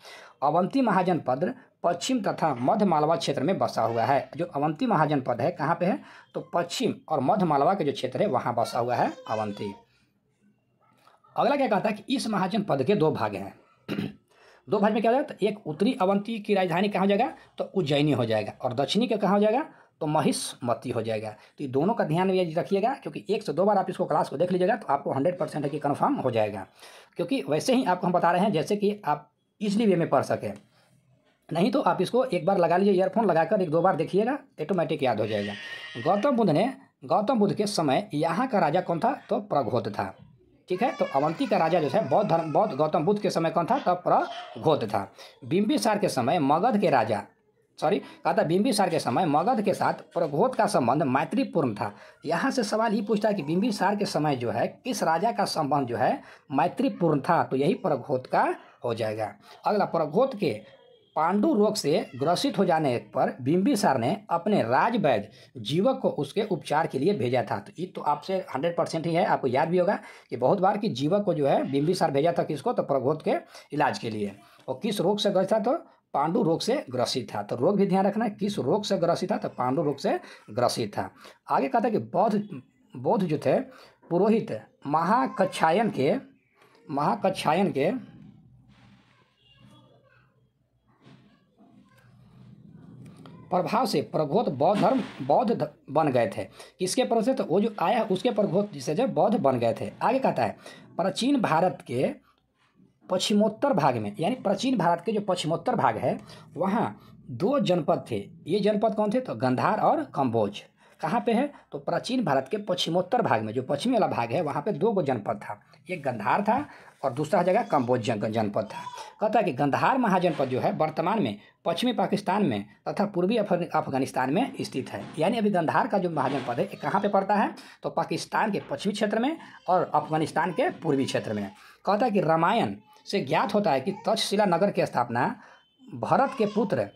अवंती महाजनपद पश्चिम तथा मध्य मालवा क्षेत्र में बसा हुआ है। जो अवंती महाजनपद है कहाँ पे है? तो पश्चिम और मध्य मालवा के जो क्षेत्र है वहाँ बसा हुआ है अवंती। अगला क्या कहता है कि इस महाजनपद के दो भाग हैं। दो भाग में क्या हो जाएगा? तो एक उत्तरी अवंती की राजधानी कहाँ हो जाएगा? तो उज्जैनी हो जाएगा, और दक्षिणी के कहाँ हो जाएगा? तो महिष्मती हो जाएगा। तो ये दोनों का ध्यान में रखिएगा, क्योंकि 1 से 2 बार आप इसको क्लास को देख लीजिएगा तो आपको 100% है कि कन्फर्म हो जाएगा। क्योंकि वैसे ही आपको हम बता रहे हैं जैसे कि आप इजली वे में पढ़ सकें, नहीं तो आप इसको एक बार लगा लीजिए, ईयरफोन लगाकर 1-2 बार देखिएगा, ऑटोमेटिक याद हो जाएगा। गौतम बुद्ध के समय यहाँ का राजा कौन था? तो प्रघोत था। ठीक है, तो अवंती का राजा जो है बौद्ध गौतम बुद्ध के समय कौन था? तब प्रघोत था। बिंबिसार के समय मगध के समय मगध के साथ प्रघोत का संबंध मैत्रीपूर्ण था। यहाँ से सवाल ही पूछता है कि बिंबिसार के समय जो है किस राजा का संबंध जो है मैत्रीपूर्ण था? तो यही प्रघोत का हो जाएगा। अगला, प्रघोत के पांडु रोग से ग्रसित हो जाने पर बिंबिसार ने अपने राजवैद्य जीवक को उसके उपचार के लिए भेजा था। तो ये तो आपसे 100% ही है, आपको याद भी होगा कि बहुत बार कि जीवक को जो है बिंबिसार भेजा था किसको? तो प्रघोत के इलाज के लिए। और किस रोग से ग्रसित था? तो पांडु रोग से ग्रसित था। तो रोग भी ध्यान रखना है, किस रोग से ग्रसित था? तो पांडु रोग से ग्रसित था। आगे कहता है कि बौद्ध जो थे पुरोहित महाकच्छायन के प्रभाव से प्रघोत बौद्ध बन गए थे। किसके प्रभाव से? तो वो जो आया उसके प्रघोत जिससे जो बौद्ध बन गए थे। आगे कहता है प्राचीन भारत के पश्चिमोत्तर भाग में, यानी प्राचीन भारत के जो पश्चिमोत्तर भाग है वहाँ 2 जनपद थे। ये जनपद कौन थे? तो गंधार और कंबोज। कहाँ पे है? तो प्राचीन भारत के पश्चिमोत्तर भाग में, जो पश्चिमी वाला भाग है वहाँ पे 2 जनपद था। एक गंधार था और दूसरा जगह कंबोज जनपद था। कहता है कि गंधार महाजनपद जो है वर्तमान में पश्चिमी पाकिस्तान में तथा पूर्वी अफगानिस्तान में स्थित है। यानी अभी गंधार का जो महाजनपद है कहाँ पे पड़ता है? तो पाकिस्तान के पश्चिमी क्षेत्र में और अफगानिस्तान के पूर्वी क्षेत्र में। कहता है कि रामायण से ज्ञात होता है कि तक्षशिला नगर की स्थापना भरत के पुत्र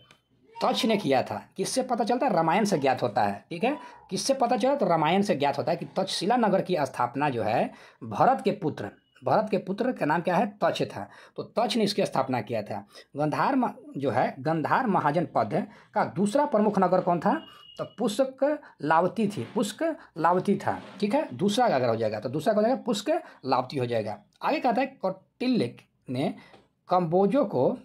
तक्ष ने किया था। किससे पता चलता है? रामायण से ज्ञात होता है। ठीक है, किससे पता चला? तो रामायण से ज्ञात होता है कि तक्षशिला नगर की स्थापना जो है भरत के पुत्र का नाम क्या है? तक्ष था। तो तक्ष ने इसकी स्थापना किया था। गंधार महाजनपद का दूसरा प्रमुख नगर कौन था? तो पुष्कलावती था। ठीक है, दूसरा अगर हो जाएगा तो दूसरा हो जाएगा पुष्कलावती हो जाएगा। आगे कहता है कौटिल्य ने कंबोजों को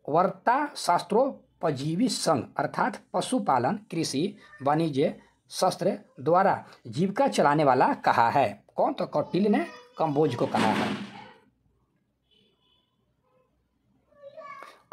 वर्ता शास्त्रोपजीवी संघ अर्थात पशुपालन, कृषि, वाणिज्य, शस्त्र द्वारा जीविका चलाने वाला कहा है। कौन? तो कौटिल्य ने कंबोज को कहा है।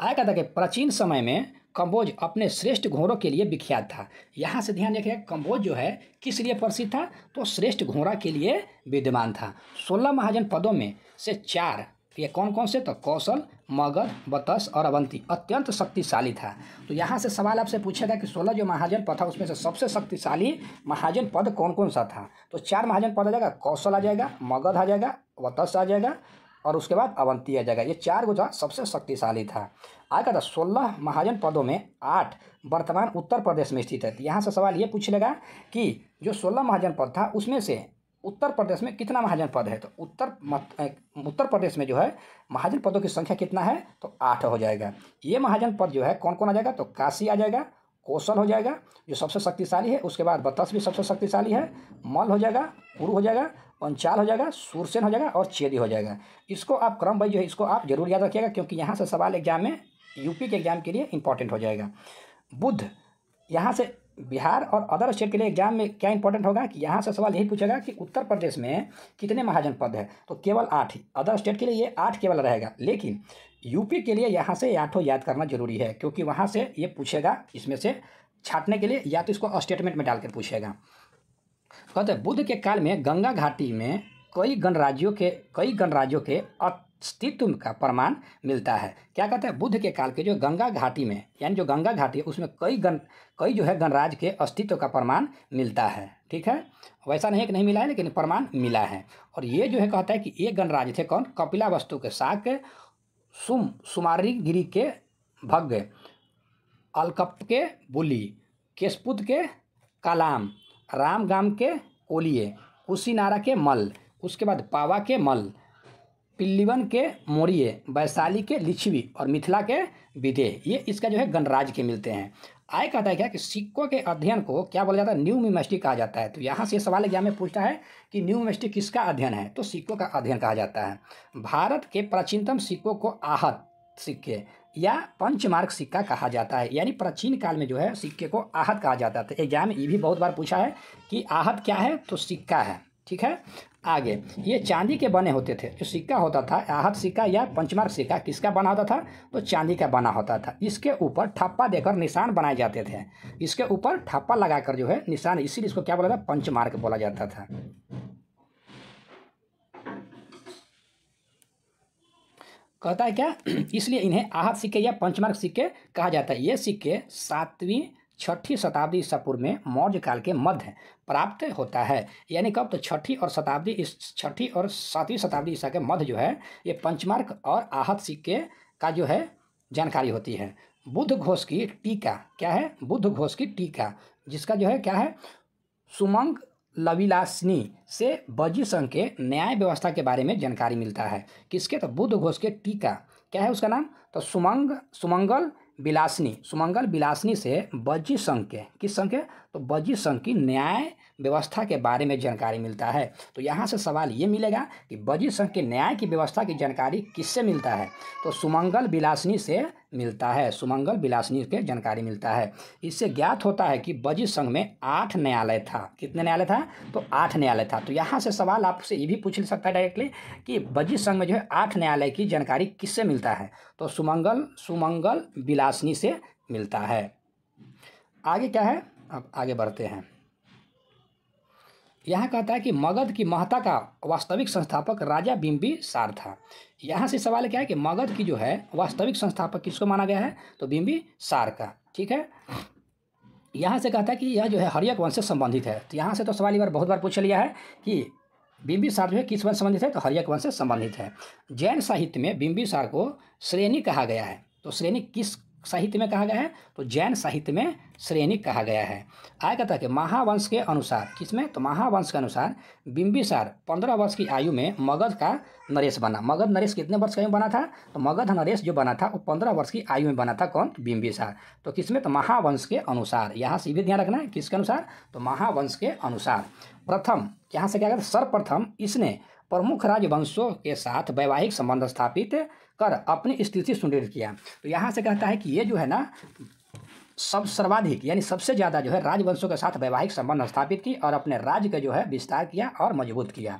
आया कहता है कि प्राचीन समय में कंबोज अपने श्रेष्ठ घोड़ों के लिए विख्यात था। यहाँ से ध्यान रखिए, कंबोज जो है किस लिए प्रसिद्ध था? तो श्रेष्ठ घोड़ा के लिए विद्यमान था। 16 महाजनपदों में से 4 ये कौन कौन से? तो कौशल, मगध, बतस और अवंती अत्यंत शक्तिशाली था। तो यहाँ से सवाल आपसे पूछेगा कि 16 जो महाजनपद था उसमें से सबसे शक्तिशाली महाजनपद कौन कौन सा था? तो 4 महाजनपद आ जाएगा, कौशल आ जाएगा, मगध आ जाएगा, बतस आ जाएगा और उसके बाद अवंती आ जाएगा। ये 4 जो सबसे शक्तिशाली था। आगे था 16 महाजनपदों में 8 वर्तमान उत्तर प्रदेश में स्थित है। तो यहाँ से सवाल ये पूछ लेगा कि जो 16 महाजनपद था उसमें से उत्तर प्रदेश में कितना महाजनपद है? तो उत्तर प्रदेश में जो है महाजनपदों की संख्या कितना है? तो 8 हो जाएगा। ये महाजनपद जो है कौन कौन आ जाएगा? तो काशी आ जाएगा, कौशल हो जाएगा जो सबसे शक्तिशाली है, उसके बाद बतस भी सबसे शक्तिशाली है, मल हो जाएगा, कुरु हो जाएगा, पंचाल हो जाएगा, सुरसेन हो जाएगा और चेदी हो जाएगा। इसको आप क्रम वाइज जो है इसको आप जरूर याद रखिएगा, क्योंकि यहाँ से सवाल एग्जाम में यूपी के एग्जाम के लिए इंपॉर्टेंट हो जाएगा। बुद्ध यहाँ से बिहार और अदर स्टेट के लिए एग्जाम में क्या इंपॉर्टेंट होगा कि यहाँ से सवाल यही पूछेगा कि उत्तर प्रदेश में कितने महाजनपद है, तो केवल 8 ही। अदर स्टेट के लिए ये 8 केवल रहेगा, लेकिन यूपी के लिए यहाँ से 8 याद करना जरूरी है, क्योंकि वहाँ से ये पूछेगा इसमें से छांटने के लिए, या तो इसको स्टेटमेंट में डाल कर पूछेगा। कहते हैं बुद्ध के काल में गंगा घाटी में कई गणराज्यों के अस्तित्व का प्रमाण मिलता है। क्या कहते हैं, बुद्ध के काल के जो गंगा घाटी में, यानी जो गंगा घाटी है उसमें कई जो है गणराज्य के अस्तित्व का प्रमाण मिलता है। ठीक है, वैसा नहीं है कि नहीं मिला है, लेकिन प्रमाण मिला है। और ये जो है कहता है कि ये गणराज्य थे कौन, कपिलावस्तु के शाक्य, सुमारीगिरी के भग्य, अलकप के बुली, केशपुत के कालाम, रामगाम के कोलिये, कुशीनारा के मल, उसके बाद पावा के मल, पिल्लिवन के मोरिये, वैशाली के लिच्छवी और मिथिला के विदेह, ये इसका जो है गणराज्य के मिलते हैं। आय कहता है क्या कि सिक्कों के अध्ययन को क्या बोला जाता है, न्यूमिमेस्टिक कहा जाता है। तो यहाँ से सवाल एग्जाम में पूछता है कि न्यूमिमेस्टिक किसका अध्ययन है, तो सिक्कों का अध्ययन कहा जाता है। भारत के प्राचीनतम सिक्कों को आहत सिक्के या पंचमार्क सिक्का कहा जाता है, यानी प्राचीन काल में जो है सिक्के को आहत कहा जाता था। एग्जाम में ये भी बहुत बार पूछा है कि आहत क्या है, तो सिक्का है। ठीक है, आगे ये चांदी के बने होते थे। जो सिक्का होता था, आहत सिक्का या पंचमार्क सिक्का किसका बना होता था, तो चांदी का बना होता था। इसके ऊपर ठप्पा देकर निशान बनाए जाते थे, इसके ऊपर ठप्पा लगाकर जो है निशान, इसीलिए इसको क्या बोला था, पंचमार्क बोला जाता था। कहता है क्या, इसलिए इन्हें आहत सिक्के या पंचमार्क सिक्के कहा जाता है। ये सिक्के 7वीं 6ठी शताब्दी ईसा पूर्व में मौर्य काल के मध्य प्राप्त होता है। यानी कब, तो 6ठी और 7वीं शताब्दी ईसा के मध्य जो है ये पंचमार्क और आहत सिक्के का जो है जानकारी होती है। बुद्ध घोष की टीका क्या है, बुद्ध घोष की टीका, जिसका जो है क्या है, सुमंग लविलासिनी से बजी संघ के न्याय व्यवस्था के बारे में जानकारी मिलता है। किसके, तो बुद्ध घोष के टीका क्या है उसका नाम, तो सुमंगल विलासनी से बजी संघ के, किस संघ के, तो बजी संघ की न्याय व्यवस्था के बारे में जानकारी मिलता है। तो यहाँ से सवाल ये मिलेगा कि बजी संघ के न्याय की व्यवस्था की जानकारी किससे मिलता है, तो सुमंगल विलासनी से मिलता है, सुमंगल विलासनी के जानकारी मिलता है। इससे ज्ञात होता है कि बजी संघ में 8 न्यायालय था। कितने न्यायालय था, तो 8 न्यायालय था। तो यहाँ से सवाल आपसे ये भी पूछ सकता है डायरेक्टली कि बजी संघ में जो है 8 न्यायालय की जानकारी किससे मिलता है, तो सुमंगल विलासनी से मिलता है। आगे क्या है, अब आगे बढ़ते हैं। यहाँ कहता है कि मगध की महत्ता का वास्तविक संस्थापक राजा बिंबिसार था। यहाँ से सवाल क्या है कि मगध की जो है वास्तविक संस्थापक किसको माना गया है, तो बिंबिसार का। ठीक है, यहाँ से कहता है कि यह जो है हर्यक वंश से संबंधित है। तो यहाँ से तो सवाल एक बार बहुत बार पूछ लिया है कि बिंबिसार जो है किस वंश से संबंधित है, तो हर्यक वंश से संबंधित है। जैन साहित्य में बिंबिसार को श्रेणी कहा गया है। तो श्रेणी किस साहित्य में कहा गया है, तो जैन साहित्य में श्रेणी कहा गया है। आगे कहता है कि महावंश के अनुसार, किसमें, तो महावंश के अनुसार बिंबिसार 15 वर्ष की आयु में मगध का नरेश बना। मगध नरेश कितने वर्ष का आयु में बना था, तो मगध नरेश जो बना था वो 15 वर्ष की आयु में बना था। कौन, बिंबिसार। तो किसमें, तो महावंश के अनुसार। यहाँ से भी ध्यान रखना है किसके अनुसार, तो महावंश के अनुसार। प्रथम, यहाँ से क्या कहते हैं, सर्वप्रथम इसने प्रमुख राजवंशों के साथ वैवाहिक संबंध स्थापित कर अपनी स्थिति सुदृढ़ किया। तो यहाँ से कहता है कि ये जो है ना सर्वाधिक यानी सबसे ज़्यादा जो है राजवंशों के साथ वैवाहिक संबंध स्थापित की और अपने राज्य का जो है विस्तार किया और मजबूत किया।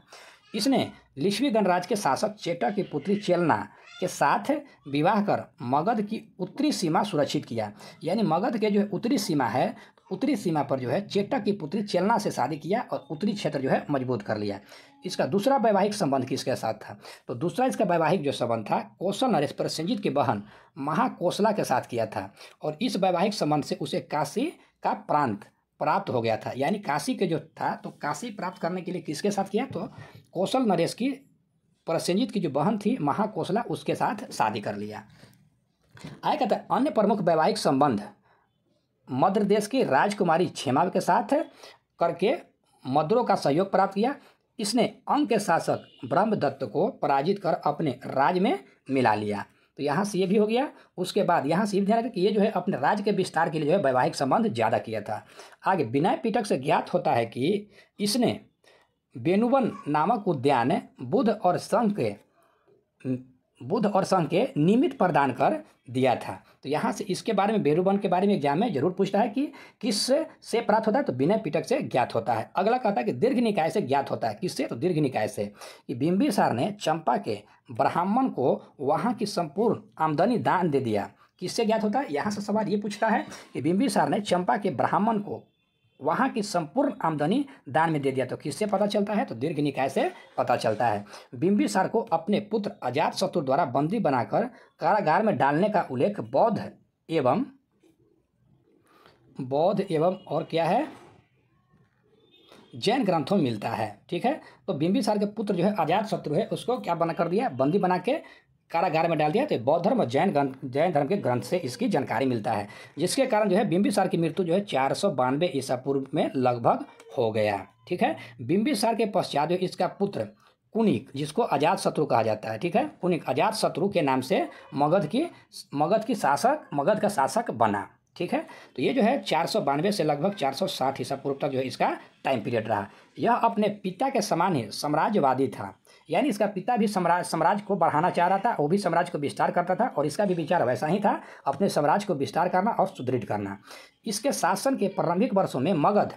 इसने लिच्छवी गणराज्य के शासक चेटा की पुत्री चेलना के साथ विवाह कर मगध की उत्तरी सीमा सुरक्षित किया। यानी मगध के जो है उत्तरी सीमा है, उत्तरी सीमा पर जो है चेटक की पुत्री चेलना से शादी किया और उत्तरी क्षेत्र जो है मजबूत कर लिया। इसका दूसरा वैवाहिक संबंध किसके साथ था, तो दूसरा इसका वैवाहिक जो संबंध था कौशल नरेश प्रसेनजीत की बहन महाकोसला के साथ किया था। और इस वैवाहिक संबंध से उसे काशी का प्रांत प्राप्त हो गया था। यानी काशी के जो था, तो काशी प्राप्त करने के लिए किसके साथ किया, तो कौशल नरेश की प्रसेनजीत की जो बहन थी महाकोसला, उसके साथ शादी कर लिया। आगे कहता है अन्य प्रमुख वैवाहिक संबंध मध्य देश की राजकुमारी क्षेमा के साथ करके मद्रों का सहयोग प्राप्त किया। इसने अंग के शासक ब्रह्मदत्त को पराजित कर अपने राज्य में मिला लिया। तो यहाँ से ये भी हो गया। उसके बाद यहाँ से ये ध्यान रखें कि ये जो है अपने राज्य के विस्तार के लिए जो है वैवाहिक संबंध ज़्यादा किया था। आगे विनय पिटक से ज्ञात होता है कि इसने बेनुवन नामक उद्यान बुद्ध और शंख के बुध और शंख के निमित्त प्रदान कर दिया था। तो यहाँ से इसके बारे में बेरुवन के बारे में एग्जाम में जरूर पूछता है कि किस से प्राप्त होता है, तो विनय पिटक से ज्ञात होता है। अगला कहता है कि दीर्घ निकाय से ज्ञात होता है। किससे, तो दीर्घ निकाय से। कि बिंबिसार ने चंपा के ब्राह्मण को वहाँ की संपूर्ण आमदनी दान दे दिया। किससे ज्ञात होता है, यहाँ से सवाल ये पूछता है कि बिंबिसार ने चंपा के ब्राह्मण को वहाँ की संपूर्ण आमदनी दान में दे दिया। तो किससे पता चलता है, तो दीर्घ निकाय से पता चलता है। बिंबिसार को अपने पुत्र अजातशत्रु द्वारा बंदी बनाकर कारागार में डालने का उल्लेख बौद्ध एवं और क्या है, जैन ग्रंथों में मिलता है। ठीक है, तो बिंबिसार के पुत्र जो है अजातशत्रु है, उसको क्या बना कर दिया, बंदी बना के कारागार में डाल दिया। तो बौद्ध धर्म और जैन धर्म के ग्रंथ से इसकी जानकारी मिलता है, जिसके कारण जो है बिंबिसार की मृत्यु जो है 492 ईसा पूर्व में लगभग हो गया। ठीक है, बिंबिसार के पश्चात जो इसका पुत्र कुनिक, जिसको अजातशत्रु कहा जाता है, ठीक है, कुनिक अजातशत्रु के नाम से मगध का शासक बना। ठीक है, तो ये जो है 492 से लगभग 460 ईसा पूर्व तक जो है इसका टाइम पीरियड रहा। यह अपने पिता के समान ही साम्राज्यवादी था, यानी इसका पिता भी साम्राज्य को बढ़ाना चाह रहा था, वो भी साम्राज्य को विस्तार करता था, और इसका भी विचार वैसा ही था, अपने साम्राज्य को विस्तार करना और सुदृढ़ करना। इसके शासन के प्रारंभिक वर्षों में मगध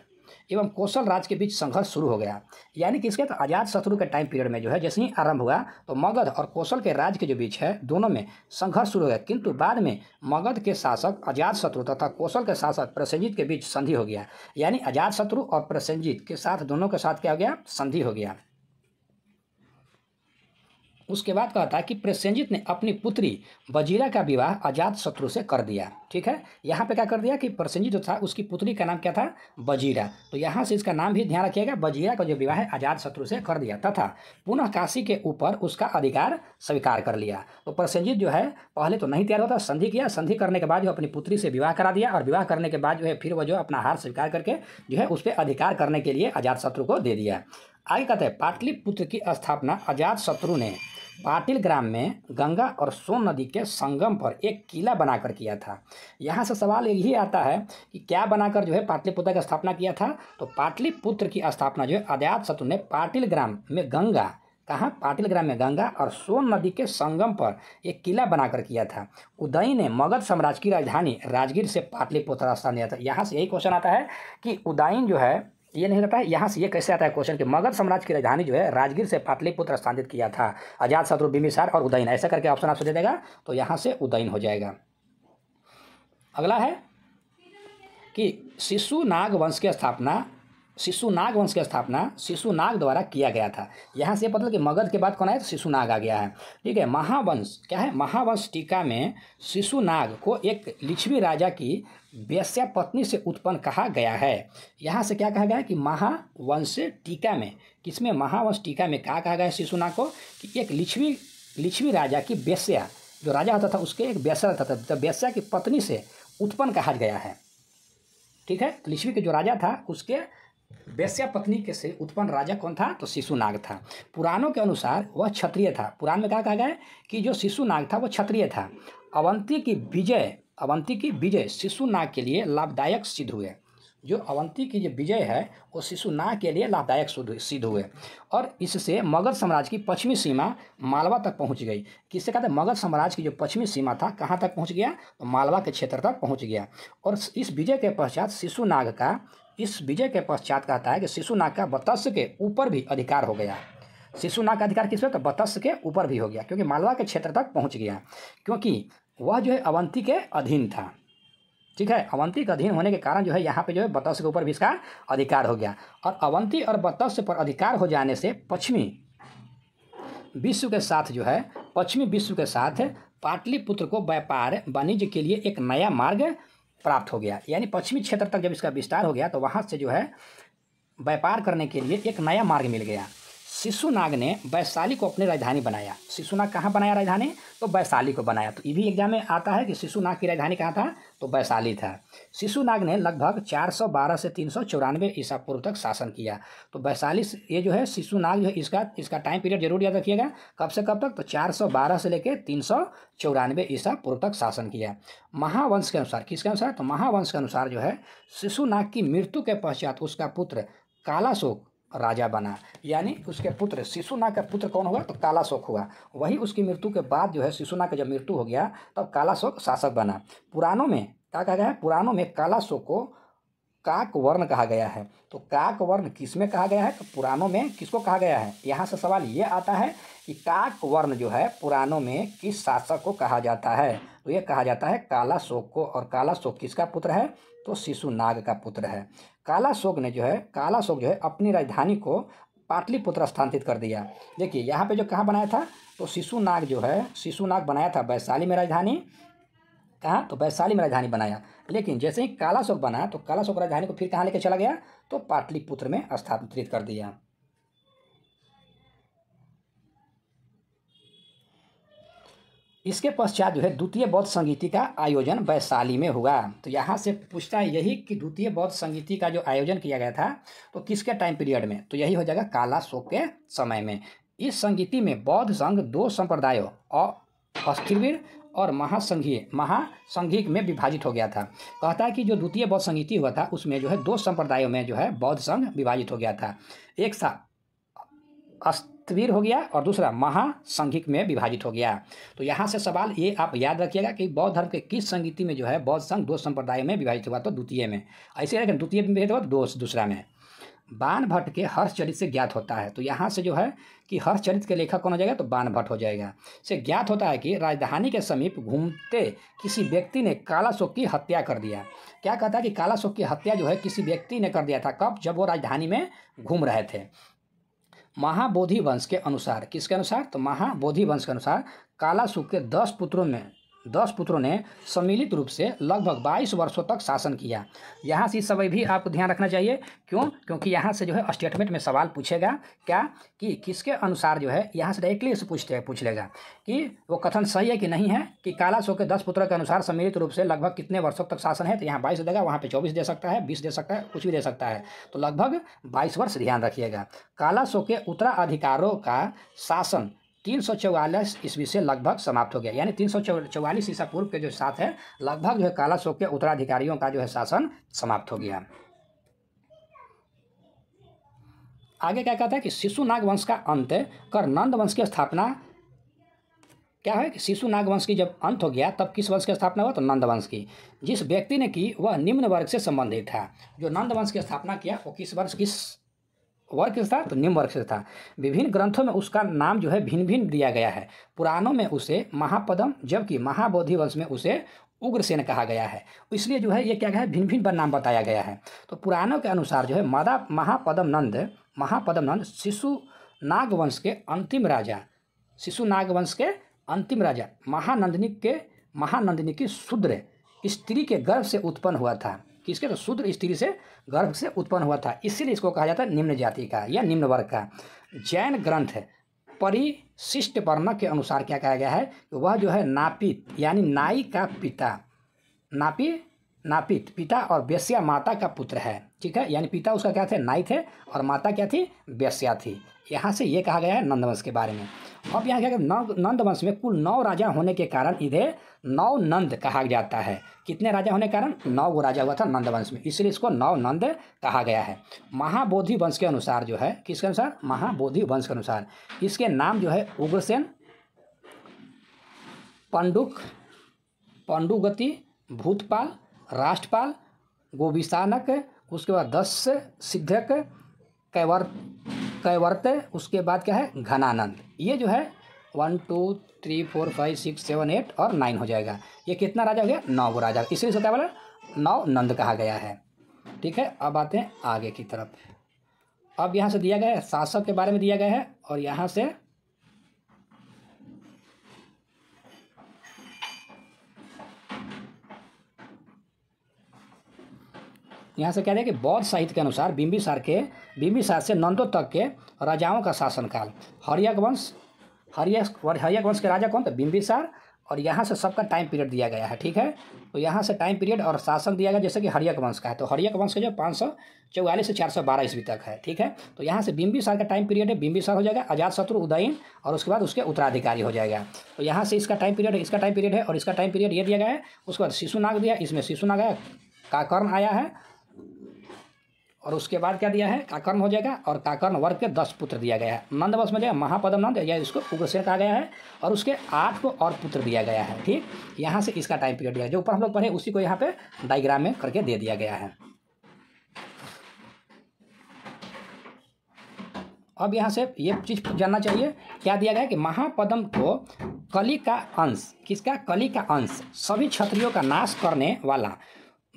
एवं कौशल राज्य के बीच संघर्ष शुरू हो गया। यानी कि इसके तो अजातशत्रु के टाइम पीरियड में जो है जैसे ही आरंभ हुआ तो मगध और कौशल के राज्य के जो बीच है दोनों में संघर्ष शुरू हो गया। किंतु बाद में मगध के शासक अजातशत्रु तथा कौशल के शासक प्रसेनजीत के बीच संधि हो गया। यानी अजातशत्रु और प्रसेनजीत के साथ दोनों के साथ क्या हो गया, संधि हो गया। उसके बाद कहता है कि प्रसेनजीत ने अपनी पुत्री बजीरा का विवाह अजातशत्रु से कर दिया। ठीक है, यहाँ पे क्या कर दिया कि प्रसेनजीत जो था उसकी पुत्री का नाम क्या था, बजीरा। तो यहाँ से इसका नाम भी ध्यान रखिएगा, बजीरा का जो विवाह है अजातशत्रु से कर दिया तथा पुनः काशी के ऊपर उसका अधिकार स्वीकार कर लिया। तो प्रसेनजीत जो है पहले तो नहीं तैयार होता, संधि किया, संधि करने के बाद जो अपनी पुत्री से विवाह करा दिया, और विवाह करने के बाद जो है फिर वो जो अपना हार स्वीकार करके जो है उस पर अधिकार करने के लिए अजातशत्रु को दे दिया। आगे कहते हैं पाटलिपुत्र की स्थापना अजातशत्रु ने पाटिल ग्राम में गंगा और सोन नदी के संगम पर एक किला बनाकर किया था। यहाँ से सवाल यही आता है कि क्या बनाकर जो है पाटलिपुत्र की स्थापना किया था, तो पाटलिपुत्र की स्थापना जो है अजातशत्रु ने पाटिल ग्राम में गंगा, कहाँ, पाटिल ग्राम में गंगा और सोन नदी के संगम पर एक किला बनाकर किया था। उदयन ने मगध साम्राज्य की राजधानी राजगीर से पाटलिपुत्र स्थान दिया था। यहाँ से यही क्वेश्चन आता है कि उदयन जो है, ये नहीं रहता है, यहाँ से ये कैसे आता है क्वेश्चन कि मगध साम्राज्य की राजधानी जो है राजगीर से पाटलिपुत्र स्थानांतरित किया था अजातशत्रु, बिंबिसार और उदयन, ऐसा करके ऑप्शन आपसे दे देगा, तो यहाँ से उदयन हो जाएगा। अगला है कि शिशुनाग वंश की स्थापना शिशुनाग द्वारा किया गया था। यहाँ से पता कि मगध के बाद कौन है, तो शिशुनाग आ गया है। ठीक है, महावंश क्या है, महावंश टीका में शिशुनाग को एक लिच्छवी राजा की वेश्या पत्नी से उत्पन्न कहा गया है। यहाँ से क्या कहा गया है कि महावंश टीका में, किसमें, महावंश टीका में क्या कहा गया है शिशुनाग को कि एक लिच्छवी राजा की वेश्या, जो राजा होता था उसके एक वेश्या रहता था, तो वेश्या की पत्नी से उत्पन्न कहा गया है। ठीक है, लिच्छवी के जो राजा था उसके वेश्या पत्नी के से उत्पन्न राजा कौन था, तो शिशुनाग था। पुराणों के अनुसार वह क्षत्रिय था। पुराण में क्या कहा गया है कि जो शिशुनाग था वह क्षत्रिय था। अवंती की विजय शिशुनाग के लिए लाभदायक सिद्ध हुए। जो अवंती की जो विजय है वो शिशुनाग के लिए लाभदायक सिद्ध हुए, और इससे मगध साम्राज्य की पश्चिमी सीमा मालवा तक पहुंच गई। किससे कहते हैं, मगध साम्राज्य की जो पश्चिमी सीमा था कहाँ तक पहुंच गया, तो मालवा के क्षेत्र तक पहुंच गया। और इस विजय के पश्चात कहता है कि शिशुनाग का बतस्स के ऊपर भी अधिकार हो गया। शिशुनाग का अधिकार किस पे, तो बतस्स के ऊपर भी हो गया, क्योंकि मालवा के क्षेत्र तक पहुंच गया, क्योंकि वह जो है अवंती के अधीन था। ठीक है, अवंती के अधीन होने के कारण जो है यहाँ पे जो है बतस्स के ऊपर भी इसका अधिकार हो गया। और अवंती और बतस्स पर अधिकार हो जाने से पश्चिमी विश्व के साथ पाटलिपुत्र को व्यापार वाणिज्य के लिए एक नया मार्ग प्राप्त हो गया। यानी पश्चिमी क्षेत्र तक जब इसका विस्तार हो गया तो वहाँ से जो है व्यापार करने के लिए एक नया मार्ग मिल गया। शिशुनाग ने वैशाली को अपनी राजधानी बनाया। शिशुनाग कहाँ बनाया राजधानी, तो वैशाली को बनाया। तो ये भी एग्जाम में आता है कि शिशुनाग की राजधानी कहाँ था, तो वैशाली था। शिशुनाग ने लगभग 412 से 394 ईसा पूर्व तक शासन किया। तो वैशाली ये जो है शिशुनाग जो है इसका टाइम पीरियड जरूर याद रखिएगा, कब से कब तक, तो 412 से लेकर 394 ईसा पूर्व तक शासन किया। महावंश के अनुसार, किसके अनुसार, तो महावंश के अनुसार जो है शिशुनाग की मृत्यु के पश्चात उसका पुत्र कालाशोक राजा बना। यानी उसके पुत्र शिशुनाग का पुत्र कौन हुआ? तो कालाशोक हुआ। वही उसकी मृत्यु के बाद जो है शिशुनाग का जब मृत्यु हो गया तब कालाशोक शासक बना। पुराणों में क्या कहा गया है? पुराणों में कालाशोक को काक वर्ण कहा गया है। तो काक वर्ण किस में कहा गया है? तो पुराणों में किसको कहा गया है? यहाँ से सवाल ये आता है कि काक वर्ण जो है पुराणों में किस शासक को कहा जाता है? तो ये कहा जाता है कालाशोक को। और कालाशोक किसका पुत्र है? तो शिशुनाग का पुत्र है। कालाशोक जो है अपनी राजधानी को पाटलिपुत्र स्थानांतरित कर दिया। देखिए यहाँ पे जो कहाँ बनाया था? तो शिशुनाग बनाया था वैशाली में राजधानी। कहाँ? तो वैशाली में राजधानी बनाया। लेकिन जैसे ही कालाशोक बना तो कालाशोक राजधानी को फिर कहाँ लेके चला गया? तो पाटलिपुत्र में स्थानांतरित कर दिया। इसके पश्चात जो है द्वितीय बौद्ध संगीति का आयोजन वैशाली में हुआ। तो यहाँ से पूछता है यही कि द्वितीय बौद्ध संगीति का जो आयोजन किया गया था तो किसके टाइम पीरियड में? तो यही हो जाएगा कालाशोक के समय में। इस संगीति में बौद्ध संघ 2 संप्रदायों और अस्थिरवीर और महासंघिक में विभाजित हो गया था। कहता है कि जो द्वितीय बौद्ध संगीति हुआ था उसमें जो है 2 संप्रदायों में जो है बौद्ध संघ विभाजित हो गया था। एक अस्थिरवीर हो गया और दूसरा महासंघिक में विभाजित हो गया। तो यहाँ से सवाल ये आप याद रखिएगा कि बौद्ध धर्म के किस संगीति में जो है बौद्ध संघ 2 संप्रदायों में विभाजित हुआ? तो द्वितीय में। ऐसे लेकिन द्वितीय में विभाजित हुआ दूसरा में। बाणभट्ट के हर्षचरित से ज्ञात होता है। तो यहाँ से जो है कि हर्षचरित के लेखक कौन हो जाएगा? तो बाणभट्ट हो जाएगा। से ज्ञात होता है कि राजधानी के समीप घूमते किसी व्यक्ति ने कालाशोक की हत्या कर दिया। क्या कहता है कि कालाशोक की हत्या जो है किसी व्यक्ति ने कर दिया था। कब? जब वो राजधानी में घूम रहे थे। महाबोधि वंश के अनुसार, किसके अनुसार? तो महाबोधि वंश के अनुसार कालाशोक के 10 पुत्रों ने सम्मिलित रूप से लगभग 22 वर्षों तक शासन किया। यहाँ से सब भी आपको ध्यान रखना चाहिए। क्यों? क्योंकि यहाँ से जो है स्टेटमेंट में सवाल पूछेगा क्या कि किसके अनुसार जो है, यहाँ से डायरेक्टली इसे पूछ लेगा कि वो कथन सही है कि नहीं है कि कालाशोक के 10 पुत्रों के अनुसार सम्मिलित रूप से लगभग कितने वर्षों तक शासन है। तो यहाँ 22 देगा, वहाँ पे 24 दे सकता है, 20 दे सकता है, कुछ भी दे सकता है। तो लगभग 22 वर्ष ध्यान रखिएगा। कालाशोक के उत्तराधिकारों का शासन 344 ईस्वी से लगभग समाप्त हो गया। यानी 344 ईसा पूर्व के जो साथ है लगभग जो है कालाशोक के उत्तराधिकारियों का जो है शासन समाप्त हो गया। आगे क्या कहता है कि शिशुनाग वंश का अंत कर नंद वंश की स्थापना। क्या है कि शिशुनाग वंश की जब अंत हो गया तब किस वंश की स्थापना हुआ? तो नंद वंश की। जिस व्यक्ति ने की वह निम्न वर्ग से संबंधित था। जो नंद वंश की स्थापना किया वो किस वर्ग से था? तो निम्न वर्ग से था। विभिन्न ग्रंथों में उसका नाम जो है भिन्न भिन्न दिया गया है। पुराणों में उसे महापदम जबकि महाबोधि वंश में उसे उग्रसेन कहा गया है। इसलिए जो है ये क्या है भिन्न भिन्न नाम बताया गया है। तो पुराणों के अनुसार जो है महापदम नंद शिशुनाग वंश के अंतिम राजा महानंदिनी की शूद्र स्त्री के गर्भ से उत्पन्न हुआ था। किसके? तो शूद्र स्त्री से गर्भ से उत्पन्न हुआ था। इसीलिए इसको कहा जाता है निम्न जाति का या निम्न वर्ग का। जैन ग्रंथ परिशिष्ट वर्ण के अनुसार क्या कहा गया है कि वह जो है नापित यानी नाई का नापित पिता और वेश्या माता का पुत्र है। ठीक है, यानी पिता उसका क्या थे? नाई थे और माता क्या थी? वेश्या थी। यहाँ से ये कहा गया है नंदवंश के बारे में। अब यहाँ क्या नंद वंश में कुल 9 राजा होने के कारण इन्हें 9 नंद कहा जाता है। कितने राजा होने के कारण? 9 गो राजा हुआ था नंद वंश में, इसलिए इसको 9 नंद कहा गया है। महाबोधि वंश के अनुसार जो है किसके अनुसार? महाबोधि वंश के अनुसार इसके नाम जो है उग्रसेन, पंडुगति, भूतपाल, राष्ट्रपाल, गोविशानक, उसके बाद 10 सिद्धक, कैवर्त, उसके बाद क्या है? घनानंद। ये जो है 1 2 3 4 5 6 7 8 और 9 हो जाएगा। ये कितना राजा हो गया? 9 गो राजा, इसलिए इसको क्या बोला? 9 नंद कहा गया है। ठीक है, अब आते हैं आगे की तरफ। अब यहाँ से दिया गया है शासक के बारे में दिया गया है और यहाँ से क्या है कि बौद्ध साहित्य के अनुसार बिंबिसार से नंदों तक के राजाओं का शासनकाल। हर्यक वंश के राजा कौन? तो बिंबिसार। और यहाँ से सबका टाइम पीरियड दिया गया है। ठीक है, तो यहाँ से टाइम पीरियड और शासन दिया गया जैसे कि हर्यक वंश का है। तो हर्यक वंश का जो 544 से 412 ईस्वी तक है। ठीक है, तो यहाँ से बिंबिसार का टाइम पीरियड है, बिंबिसार हो जाएगा, अजातशत्रु, उदयन और उसके बाद उसके उत्तराधिकारी हो जाएगा। तो यहाँ से इसका टाइम पीरियड है, इसका टाइम पीरियड है और इसका टाइम पीरियड ये दिया गया है। उसके बाद शिशुनाग दिया, इसमें शिशुनाग आया, काकर्ण आया है और उसके बाद क्या दिया है, काकर्ण हो जाएगा, और काकर्ण वर्ग के 10 पुत्र दिया गया है। नंद वंश में जो है महापद्म नंद या इसको उग्रसेन कहा गया है, और उसके 8 को और पुत्र दिया गया है। ठीक, यहाँ से इसका टाइम पीरियड दिया है, जो ऊपर हम लोग पढ़े उसी को यहाँ पे डायग्राम में करके दे दिया गया है। अब यहाँ से ये चीज़ जानना चाहिए, क्या दिया गया है कि महापद्म को कली का अंश, किसका, कली का अंश, सभी क्षत्रियों का नाश करने वाला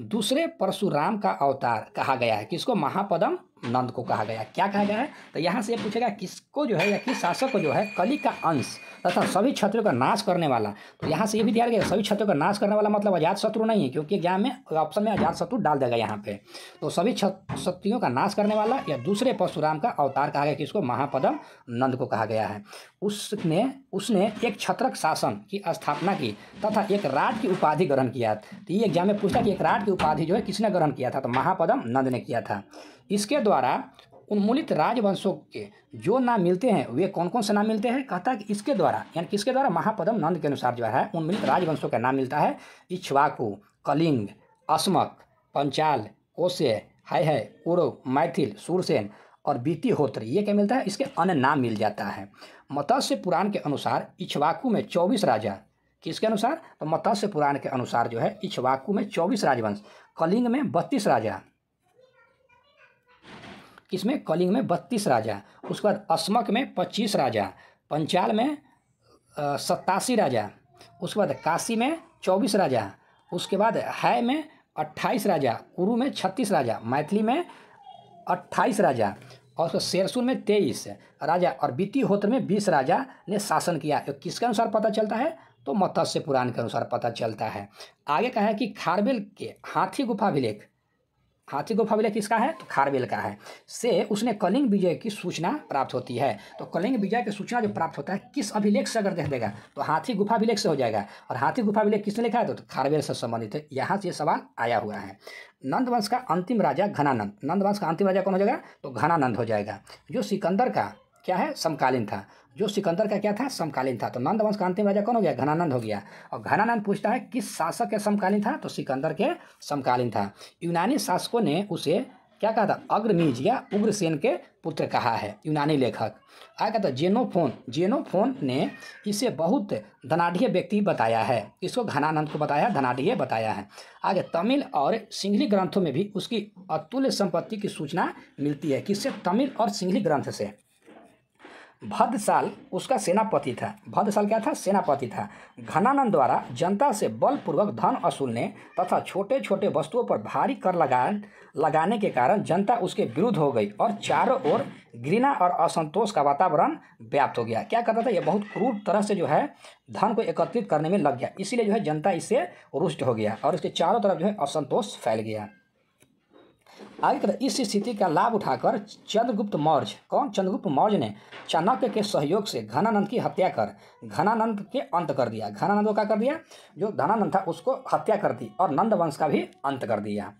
दूसरे परशुराम का अवतार कहा गया है। किसको, महापद्म नंद को कहा गया। क्या कहा गया है, तो यहाँ से ये पूछेगा किसको जो है या किस शासक को जो है कली का अंश तथा सभी क्षत्रियों का नाश करने वाला। तो यहाँ से ये भी दिया गया सभी क्षत्रियों का नाश करने वाला मतलब अजात शत्रु नहीं है, क्योंकि एग्जाम में ऑप्शन में अजात शत्रु डाल देगा यहाँ पे। तो सभी क्षत्रियों का नाश करने वाला या दूसरे परशुराम का अवतार कहा गया, किसको, महापद्म नंद को कहा गया है। उसने एक क्षत्रक शासन की स्थापना की तथा एक राज की उपाधि ग्रहण किया। तो ये एग्जाम में पूछा कि एक राज की उपाधि जो है किसने ग्रहण किया था, तो महापद्म नंद ने किया था। इसके द्वारा उन्मूलित राजवंशों के जो नाम मिलते हैं वे कौन कौन से नाम मिलते हैं, कहता है कि इसके द्वारा, यानी किसके द्वारा, महापद्म नंद के अनुसार जो है उन्मूलित राजवंशों का नाम मिलता है इक्ष्वाकु, कलिंग, अस्मक, पंचाल, कोशे, है, कुरु, मैथिल, सूरसेन और बीतिहोत्र। ये क्या मिलता है, इसके अन्य नाम मिल जाता है। मत्स्य पुराण के अनुसार इक्ष्वाकु में 24 राजा, किसके अनुसार, तो मत्स्य पुराण के अनुसार जो है इक्ष्वाकु में 24 राजवंश, कलिंग में 32 राजा, किसमें, कलिंग में 32 राजा, उसके बाद अस्मक में 25 राजा, पंचाल में 87 राजा, उसके बाद काशी में 24 राजा, उसके बाद है में 28 राजा, कुरु में 36 राजा, मैथिली में 28 राजा, और शेरसुर में 23 राजा, और बीतिहोत्र में 20 राजा ने शासन किया। तो किसके अनुसार पता चलता है, तो मत्स्य पुराण के अनुसार पता चलता है। आगे कहा है कि खारवेल के हाथी गुफा अभिलेख, हाथी गुफा अभिलेख किसका है, तो खारवेल का है, से उसने कलिंग विजय की सूचना प्राप्त होती है। तो कलिंग विजय की सूचना जो प्राप्त होता है किस अभिलेख से अगर देख देगा तो हाथी गुफा अभिलेख से हो जाएगा, और हाथी गुफा अभिलेख किसने लिखा है, तो खारवेल से संबंधित है। यहाँ से ये सवाल आया हुआ है। नंद वंश का अंतिम राजा घनानंद, नंद वंश का अंतिम राजा कौन हो जाएगा, तो घनानंद हो जाएगा, जो सिकंदर का क्या है, समकालीन था, जो सिकंदर का क्या था, समकालीन था। तो नंद वंश का अंतिम राजा कौन हो गया, घनानंद हो गया। और घनानंद पूछता है किस शासक के समकालीन था, तो सिकंदर के समकालीन था। यूनानी शासकों ने उसे क्या कहा था, अग्रमीज या उग्रसेन के पुत्र कहा है, यूनानी लेखक। आगे कहता जेनोफोन ने इसे बहुत धनाढ़ व्यक्ति बताया है, इसको घनानंद को बताया, धनाढ़ बताया है। आगे तमिल और सिंहली ग्रंथों में भी उसकी अतुल्य संपत्ति की सूचना मिलती है, किससे, तमिल और सिंहली ग्रंथ से। भद्रसाल उसका सेनापति था, भद्रसाल क्या था, सेनापति था। घनानंद द्वारा जनता से बलपूर्वक धन वसूलने तथा छोटे छोटे वस्तुओं पर भारी कर लगाने के कारण जनता उसके विरुद्ध हो गई और चारों ओर घृणा और असंतोष का वातावरण व्याप्त हो गया। क्या करता था, यह बहुत क्रूर तरह से जो है धन को एकत्रित करने में लग गया, इसीलिए जो है जनता इससे रुष्ट हो गया और इसके चारों तरफ जो है असंतोष फैल गया। आगे कहते इस स्थिति का लाभ उठाकर चंद्रगुप्त मौर्य, कौन, चंद्रगुप्त मौर्य ने चाणक्य के सहयोग से घनानंद की हत्या कर घनानंद के अंत कर दिया। घनानंद को क्या कर दिया, जो धनानंद था उसको हत्या कर दी और नंद वंश का भी अंत कर दिया।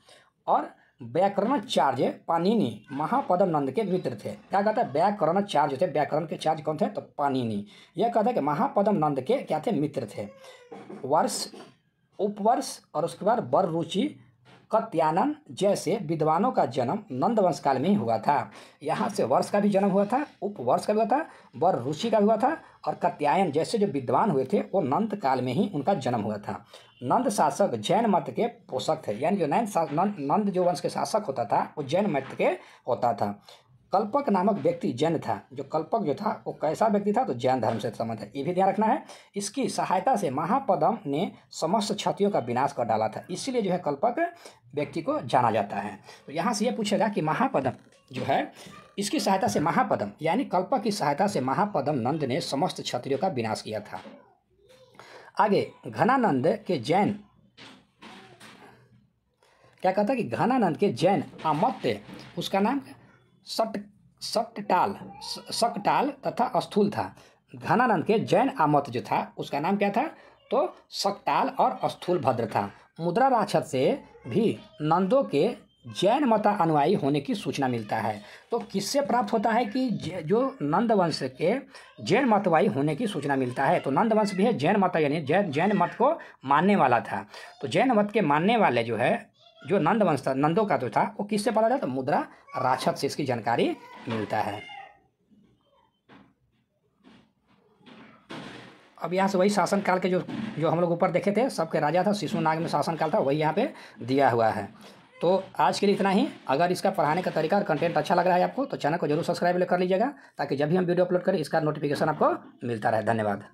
और व्याकरणाचार्य पाणिनि महापद्म नंद के मित्र थे। क्या कहता है, व्याकरणाचार्य थे, व्याकरण के चार्य कौन थे, तो पाणिनि। यह कहता है कि महापद्म नंद के क्या थे, मित्र थे। वर्ष, उपवर्ष और उसके बाद वर रुचि, कात्यायन जैसे विद्वानों का जन्म नंद वंश काल में ही हुआ था। यहाँ से वर्ष का भी जन्म हुआ था, उपवर्ष का भी हुआ था, वर ऋषि का भी हुआ था, और कात्यायन जैसे जो विद्वान हुए थे वो नंद काल में ही उनका जन्म हुआ था। नंद शासक जैन मत के पोषक थे, यानी जो नंद जो वंश के शासक होता था वो जैन मत के होता था। कल्पक नामक व्यक्ति जैन था, जो कल्पक जो था वो कैसा व्यक्ति था, तो जैन धर्म से संबंध है, ये भी ध्यान रखना है। इसकी सहायता से महापद्म ने समस्त क्षत्रियों का विनाश कर डाला था, इसीलिए जो है कल्पक व्यक्ति को जाना जाता है। तो यहाँ से ये पूछेगा कि महापद्म जो है इसकी सहायता से, महापद्म यानी कल्पक की सहायता से महापद्म नंद ने समस्त क्षत्रियों का विनाश किया था। आगे घनानंद के जैन क्या कहता है कि घनानंद के जैन अमात्य, उसका नाम शकटाल तथा स्थूल था। घनानंद के जैन आमत जो था उसका नाम क्या था, तो शकटाल और स्थूल भद्र था। मुद्रा राक्षस से भी नंदों के जैन मता अनुयायी होने की सूचना मिलता है। तो किससे प्राप्त होता है कि जो नंद वंश के जैन मतवाई होने की सूचना मिलता है, तो नंद वंश भी है जैन मत, यानी जैन मत को मानने वाला था। तो जैन मत के मानने वाले जो है जो नंद वंश था, नंदों का जो था, वो किससे पाला जाता? तो मुद्रा राक्षस से इसकी जानकारी मिलता है। अब यहाँ से वही शासन काल के जो जो हम लोग ऊपर देखे थे, सबके राजा था, शिशुनाग में शासन काल था, वही यहाँ पे दिया हुआ है। तो आज के लिए इतना ही। अगर इसका पढ़ाने का तरीका और कंटेंट अच्छा लग रहा है आपको, तो चैनल को जरूर सब्सक्राइब कर लीजिएगा, ताकि जब भी हम वीडियो अपलोड करें इसका नोटिफिकेशन आपको मिलता रहे। धन्यवाद।